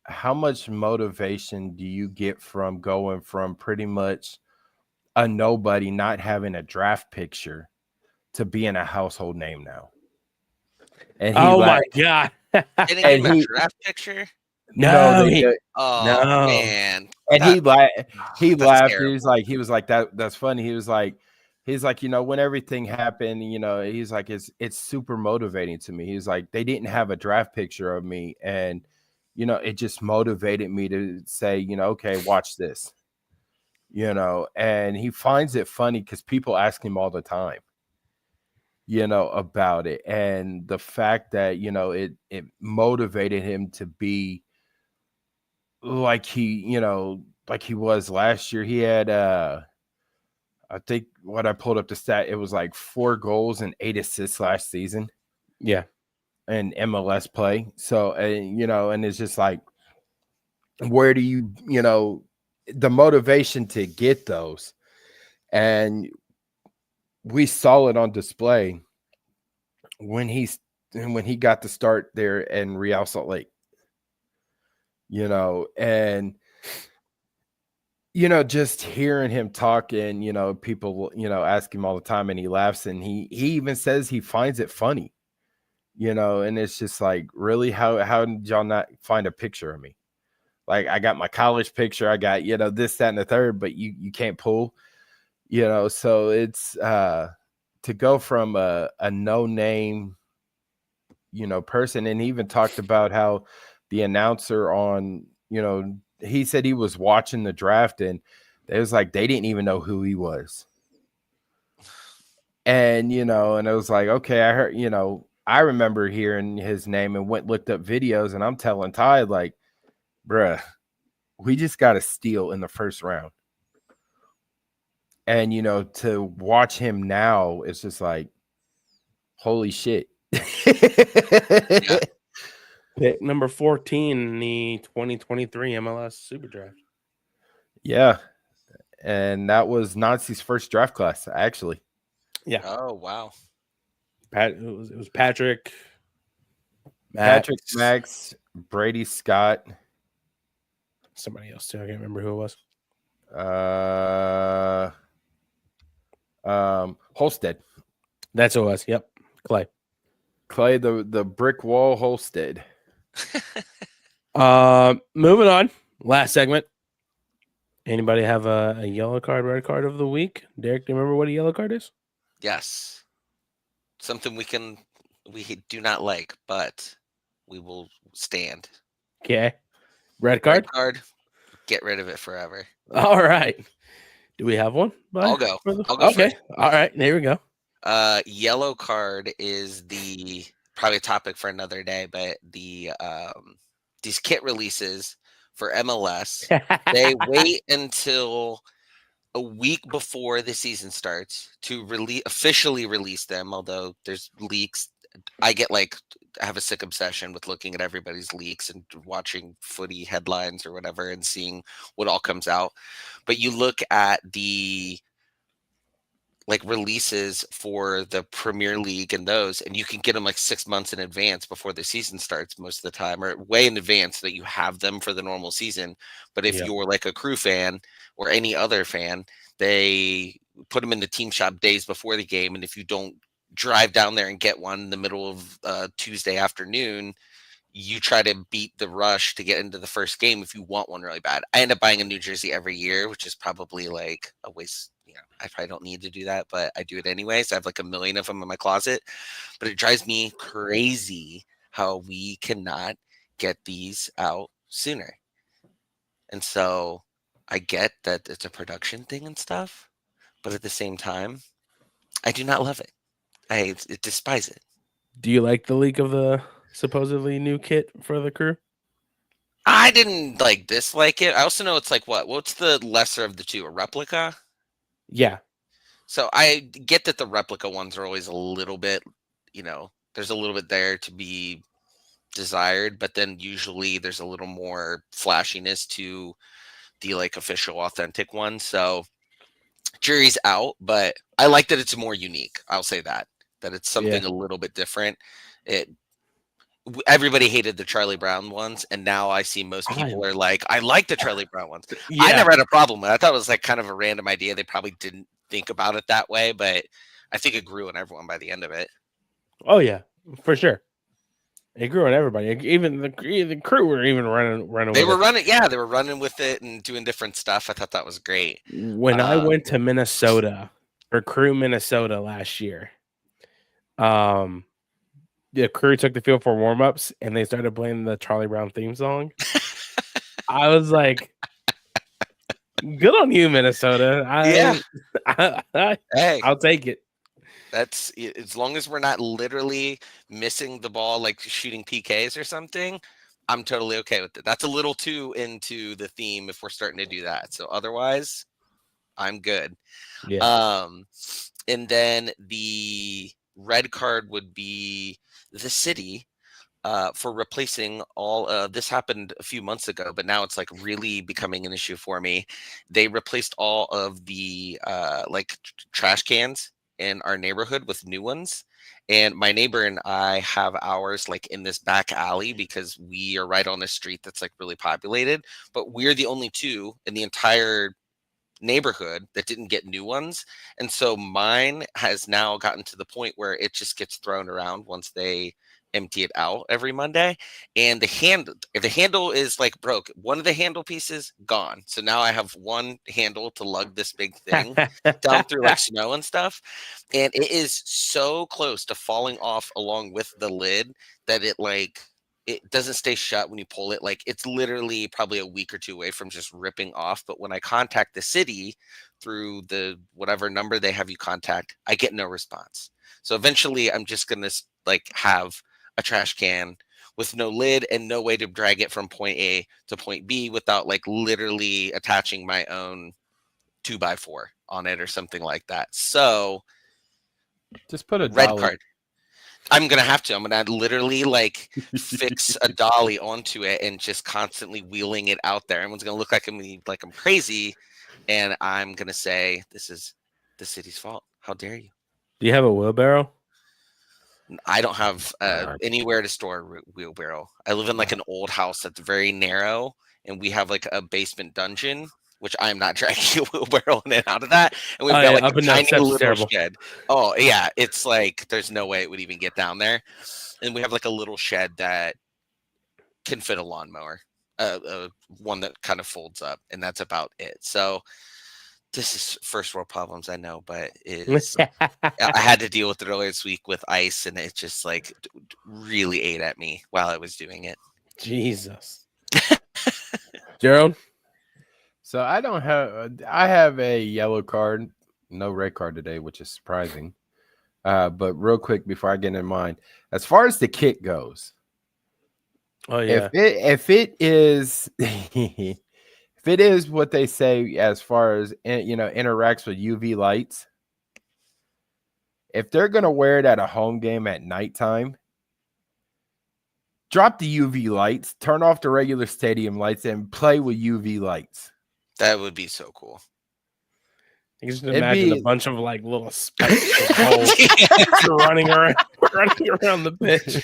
C: how much motivation do you get from going from pretty much a nobody, not having a draft picture, to being a household name now? And
B: my God.
D: Didn't he have a draft picture?
B: No,
D: man.
C: And he laughed. He was like, that's funny. He was like, he's like, when everything happened, he's like, it's super motivating to me. He's like, they didn't have a draft picture of me, and it just motivated me to say, okay, watch this. And he finds it funny because people ask him all the time, about it. And the fact that, it motivated him to be like like he was last year. He had, I think what I pulled up the stat, it was like 4 goals and 8 assists last season.
B: Yeah.
C: In MLS play. So, and it's just like, where do you, the motivation to get those? And we saw it on display when he got to start there in Real Salt Lake, and just hearing him talk, and people ask him all the time, and he laughs, and he even says he finds it funny, and it's just like, really, how did y'all not find a picture of me? Like, I got my college picture, I got this, that, and the third, but you can't pull, so it's to go from a no name person. And he even talked about how the announcer on he said he was watching the draft, and it was like they didn't even know who he was. And and it was like, okay, I heard, I remember hearing his name and looked up videos, and I'm telling Ty, like, bruh, we just got a steal in the first round. And to watch him now, it's just like, holy shit.
B: Yeah. Pick number 14 in the 2023 MLS Super Draft.
C: Yeah. And that was Nazi's first draft class, actually.
B: Yeah.
D: Oh, wow.
B: It was Patrick,
C: Max, Brady Scott.
B: Somebody else too. I can't remember who it
C: was. Holstead.
B: That's who it was. Yep. Clay,
C: the brick wall Holstead.
B: Moving on. Last segment. Anybody have a yellow card, red card of the week? Derek, do you remember what a yellow card is?
D: Yes. Something we do not like, but we will stand.
B: Okay. Red card?
D: Red card. Get rid of it forever.
B: All right. Do we have one?
D: I'll go.
B: Okay. First. All right. There we go.
D: Yellow card is probably a topic for another day, but these kit releases for MLS, they wait until a week before the season starts to officially release them. Although there's leaks, I have a sick obsession with looking at everybody's leaks and watching footy headlines or whatever and seeing what all comes out. But you look at the releases for the Premier League and those, and you can get them 6 months in advance before the season starts most of the time, or way in advance so that you have them for the normal season. But if you're a Crew fan or any other fan, they put them in the team shop days before the game. And if you don't drive down there and get one in the middle of Tuesday afternoon, you try to beat the rush to get into the first game if you want one really bad. I end up buying a new jersey every year, which is probably a waste. I probably don't need to do that, but I do it anyway. So I have 1 million of them in my closet. But it drives me crazy how we cannot get these out sooner. And so I get that it's a production thing and stuff, but at the same time, I do not love it. I despise it.
B: Do you like the leak of the supposedly new kit for the Crew?
D: I didn't dislike it. I also know it's what's the lesser of the two? A replica?
B: Yeah.
D: So I get that the replica ones are always a little bit, there's a little bit there to be desired, but then usually there's a little more flashiness to the official authentic one. So jury's out, but I like that it's more unique. I'll say that it's something a little bit different. Everybody hated the Charlie Brown ones, and now I see most people are like, I like the Charlie Brown ones. Yeah. I never had a problem with it. I thought it was kind of a random idea. They probably didn't think about it that way, but I think it grew on everyone by the end of it.
B: Oh yeah, for sure. It grew on everybody. Even the Crew were even running.
D: They were running. Yeah, they were running with it and doing different stuff. I thought that was great.
B: When I went to Minnesota for Crew Minnesota last year. The Crew took the field for warm-ups and they started playing the Charlie Brown theme song. I was like, good on you, Minnesota.
D: Hey,
B: I'll take it.
D: That's as long as we're not literally missing the ball, like shooting PKs or something, I'm totally okay with it. That's a little too into the theme if we're starting to do that. So otherwise, I'm good.
B: Yeah.
D: And then the red card would be the city for replacing all. This happened a few months ago, but now it's like really becoming an issue for me. They replaced all of the trash cans in our neighborhood with new ones. And my neighbor and I have ours like in this back alley because we are right on a street that's like really populated, but we're the only two in the entire neighborhood that didn't get new ones. And so mine has now gotten to the point where it just gets thrown around once they empty it out every Monday. And if the handle is like broke, one of the handle pieces gone. So now I have one handle to lug this big thing down through like snow and stuff. And it is so close to falling off along with the lid that it doesn't stay shut when you pull it. Like it's literally probably a week or two away from just ripping off. But when I contact the city through the whatever number they have you contact, I get no response. So eventually I'm just going to like have a trash can with no lid and no way to drag it from point A to point B without like literally attaching my own 2x4 on it or something like that. So
C: just put a
D: red
C: dolly.
D: card. I'm going to have to. I'm going to literally like fix a dolly onto it and just constantly wheeling it out there. Everyone's going to look like I'm crazy. And I'm going to say, this is the city's fault. How dare you?
B: Do you have a wheelbarrow?
D: I don't have anywhere to store a wheelbarrow. I live in like an old house that's very narrow, and we have like a basement dungeon, which I'm not dragging a wheelbarrow in and out of that. And we've got like a tiny little shed. Oh yeah, it's like there's no way it would even get down there. And we have like a little shed that can fit a lawnmower, one that kind of folds up, and that's about it. So this is first world problems, I know, but I had to deal with it earlier this week with ice, and it just like really ate at me while I was doing it.
B: Jesus. Jerald?
C: So I have a yellow card, no red card today, which is surprising. But real quick before I get in mine, as far as the kit goes,
B: oh yeah,
C: if it is if it is what they say as far as interacts with UV lights, if they're gonna wear it at a home game at nighttime, drop the UV lights, turn off the regular stadium lights, and play with UV lights.
D: That would be so cool.
B: You can just imagine a bunch of like little specks of holes running around the pitch.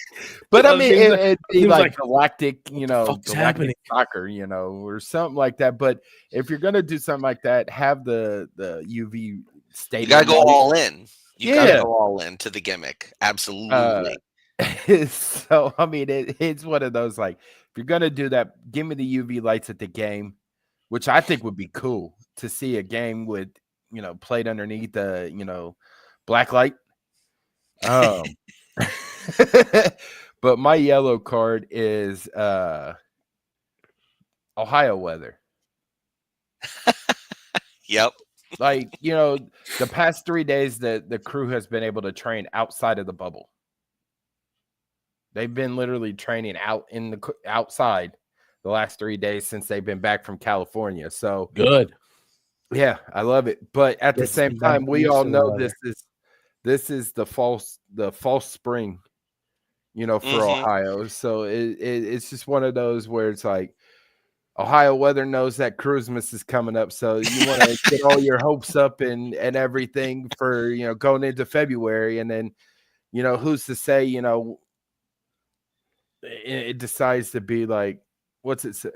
C: But I mean, it'd be like galactic,
B: galactic
C: soccer, or something like that. But if you're gonna do something like that, have the UV stadium.
D: You gotta go all in. You gotta go all in to the gimmick. Absolutely.
C: So I mean, it's one of those like, if you're gonna do that, give me the UV lights at the game, which I think would be cool to see a game with played underneath the black light. But my yellow card is Ohio weather.
D: Yep.
C: Like, the past 3 days that the Crew has been able to train outside of the bubble. They've been literally training outside the last 3 days since they've been back from California. So
B: good.
C: Yeah, I love it. But at the same time, we all know this is the false spring, for Ohio. So it's just one of those where it's like Ohio weather knows that Christmas is coming up. So you want to get all your hopes up and everything for, going into February. And then, who's to say, it decides to be like, what's it say?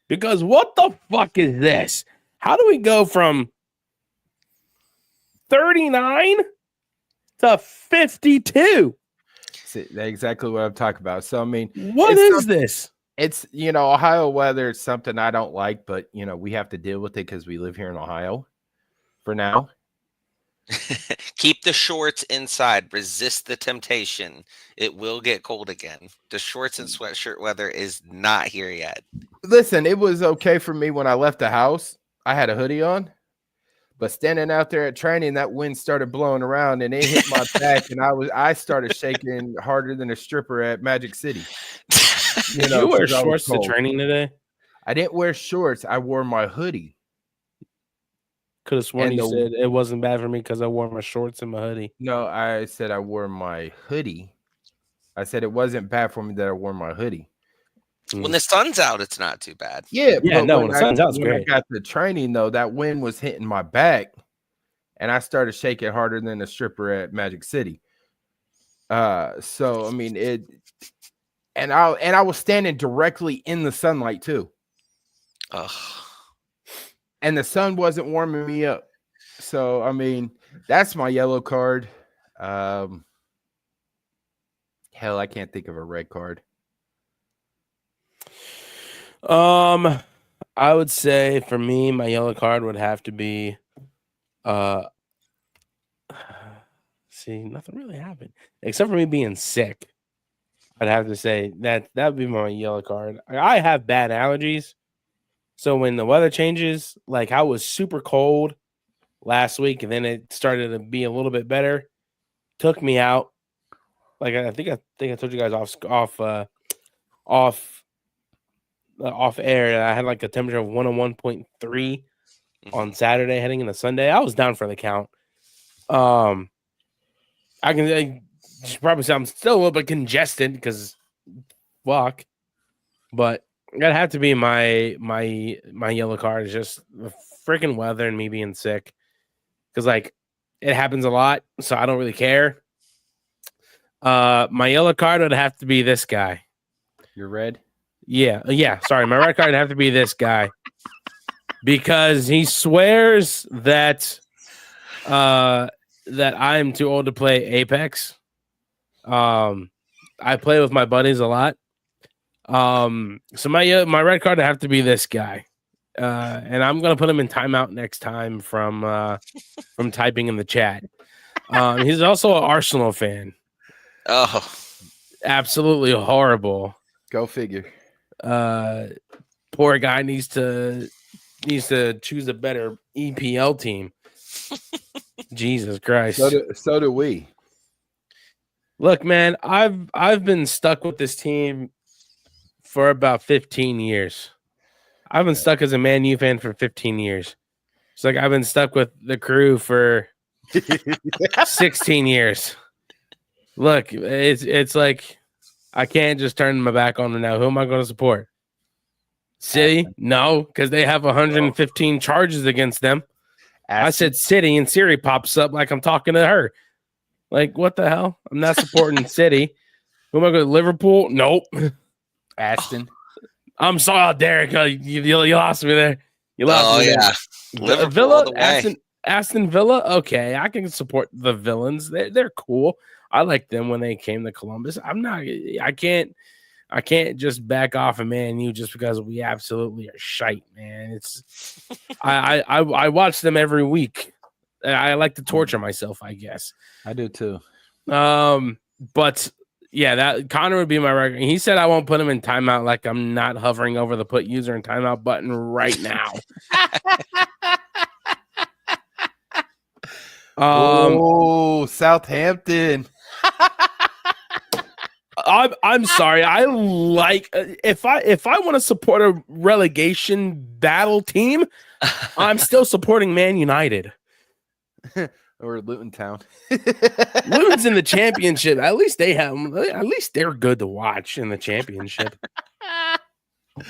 B: Because what the fuck is this? How do we go from 39 to 52?
C: See, that's exactly what I'm talking about. So, I mean,
B: what is this?
C: It's, Ohio weather is something I don't like, but, we have to deal with it because we live here in Ohio for now.
D: Keep the shorts inside. Resist the temptation. It will get cold again. The shorts and sweatshirt weather is not here yet.
C: Listen, it was okay for me when I left the house. I had a hoodie on, but standing out there at training, that wind started blowing around and it hit my back, and I started shaking harder than a stripper at Magic City.
B: Did you wear shorts to training today?
C: I didn't wear shorts. I wore my hoodie.
B: Could have sworn you said it wasn't bad for me because I wore my shorts and my hoodie.
C: No, I said I wore my hoodie. I said it wasn't bad for me that I wore my hoodie.
D: When the sun's out, it's not too bad.
C: Yeah,
B: but when the sun's out, it's great.
C: I got the training, though, that wind was hitting my back, and I started shaking harder than a stripper at Magic City. So I mean it, and I was standing directly in the sunlight too.
D: Ugh.
C: And the sun wasn't warming me up. So, I mean, that's my yellow card. Hell, I can't think of a red card.
B: I would say for me, my yellow card would have to be see, nothing really happened. Except for me being sick. I'd have to say that would be my yellow card. I have bad allergies. So when the weather changes, like I was super cold last week, and then it started to be a little bit better, took me out. Like I think I told you guys off air. I had like a temperature of 101.3 on Saturday, heading into Sunday. I was down for the count. I should probably say I'm still a little bit congested because fuck, but. That'd have to be my yellow card. Is just the freaking weather and me being sick, because like it happens a lot, so I don't really care. My yellow card would have to be this guy.
C: You're red?
B: Yeah. Sorry, my red card would have to be this guy because he swears that I'm too old to play Apex. I play with my buddies a lot. So my red card would have to be this guy, and I'm gonna put him in timeout next time from typing in the chat. He's also an Arsenal fan.
D: Oh,
B: absolutely horrible.
C: Go figure.
B: Poor guy needs to choose a better EPL team. Jesus Christ.
C: So do we.
B: Look, man, I've been stuck with this team for about 15 years. I've been stuck as a Man U fan for 15 years. It's like I've been stuck with the Crew for 16 years. Look, it's like I can't just turn my back on them now. Who am I going to support? City? No, because they have 115 charges against them. I said City, and Siri pops up like I'm talking to her. Like, what the hell? I'm not supporting City. Who am I going to? Liverpool? Nope.
C: Aston.
B: I'm sorry, Derik. You lost me there. You lost me.
D: Yeah.
B: Liverpool, Villa, Aston Villa. Okay, I can support the villains. They're cool. I like them when they came to Columbus. I can't just back off of Man U just because we absolutely are shite, man. It's I watch them every week. I like to torture myself, I guess.
C: I do too.
B: But yeah, that Connor would be my record. He said I won't put him in timeout. Like I'm not hovering over the put user in timeout button right now.
C: Southampton.
B: I'm sorry. I like if I want to support a relegation battle team, I'm still supporting Man United.
C: Or Luton Town.
B: Luton's in the championship. At least they're good to watch in the championship.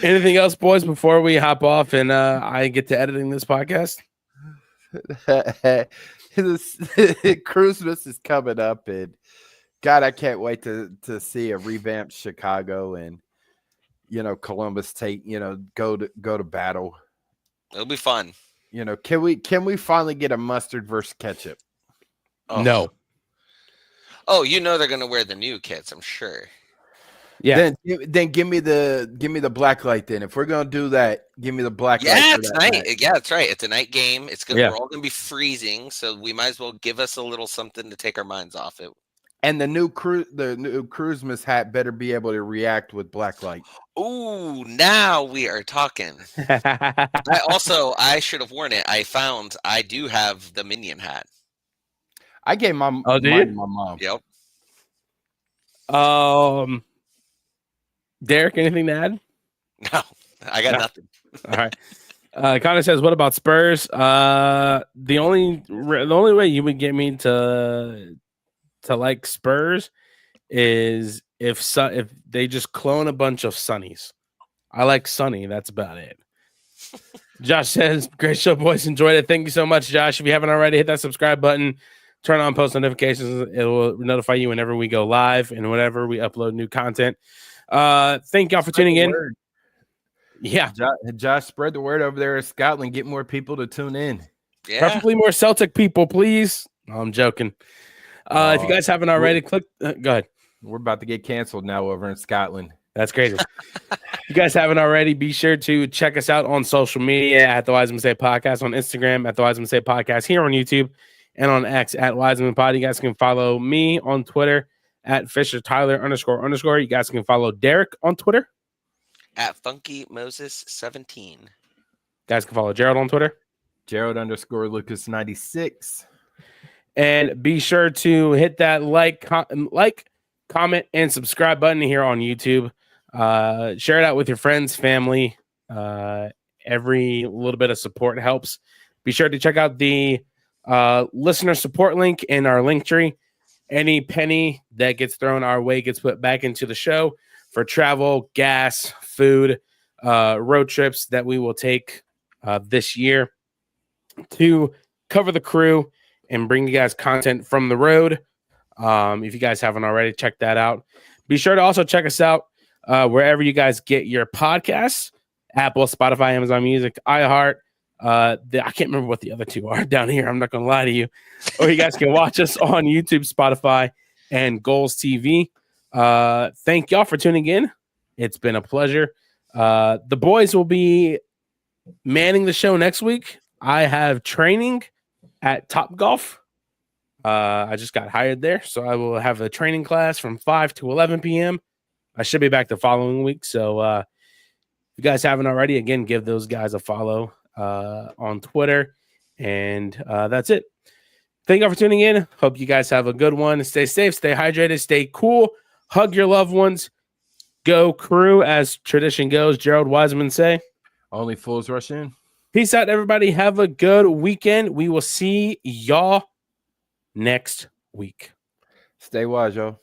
B: Anything else, boys, before we hop off and I get to editing this podcast?
C: Christmas is coming up, and God, I can't wait to see a revamped Chicago and Columbus take go to battle.
D: It'll be fun.
C: Can we finally get a mustard versus ketchup?
B: Oh. No.
D: Oh, they're gonna wear the new kits, I'm sure.
B: Yeah.
C: Then give me the black light. Then if we're gonna do that, give me the black light.
D: Yeah, tonight. Yeah, that's right. It's a night game. It's good.
B: Yeah.
D: We're all gonna be freezing, so we might as well give us a little something to take our minds off it.
C: And the new Christmas hat better be able to react with black light.
D: Ooh, now we are talking. I should have worn it. I do have the Minion hat.
C: I gave my mine to my mom.
D: Yep.
B: Derik, anything to add?
D: No, I got nothing.
B: All right. Connor says, "What about Spurs?" The only way you would get me to like Spurs is if they just clone a bunch of Sunnies. I like Sunny. That's about it. Josh says, "Great show, boys. Enjoyed it. Thank you so much, Josh. If you haven't already, hit that subscribe button. Turn on post notifications. It will notify you whenever we go live and whenever we upload new content." Thank y'all for tuning in. Yeah,
C: Josh, spread the word over there in Scotland. Get more people to tune in.
D: Yeah.
B: Preferably more Celtic people, please. No, I'm joking. If you guys haven't already, click. Go ahead.
C: We're about to get canceled now over in Scotland.
B: That's crazy. If you guys haven't already, be sure to check us out on social media at the Wisemen Say Podcast, on Instagram at the Wisemen Say Podcast, here on YouTube, and on X at Wisemen Pod. You guys can follow me on Twitter at FisherTyler__. You guys can follow Derik on Twitter
D: at Funky Moses 17. You
B: guys can follow Jerald on Twitter.
C: Jerald_Lucas96.
B: And be sure to hit that like, comment, and subscribe button here on YouTube. Share it out with your friends, family. Every little bit of support helps. Be sure to check out the listener support link in our link tree. Any penny that gets thrown our way gets put back into the show for travel, gas, food, road trips that we will take this year to cover the crew and bring you guys content from the road. If you guys haven't already, check that out. Be sure to also check us out wherever you guys get your podcasts: Apple, Spotify, Amazon Music, iHeart. I can't remember what the other two are down here. I'm not going to lie to you. Or you guys can watch us on YouTube, Spotify, and Goals TV. Thank y'all for tuning in. It's been a pleasure. The boys will be manning the show next week. I have training at Top Golf. I just got hired there, so I will have a training class from 5 to 11 p.m. I should be back the following week. So if you guys haven't already, again, give those guys a follow on Twitter. And that's it. Thank you all for tuning in. Hope you guys have a good one. Stay safe, stay hydrated, stay cool. Hug your loved ones. Go Crew, as tradition goes. Jerald, Wisemen say.
C: Only fools rush in.
B: Peace out, everybody. Have a good weekend. We will see y'all next week.
C: Stay wise, y'all.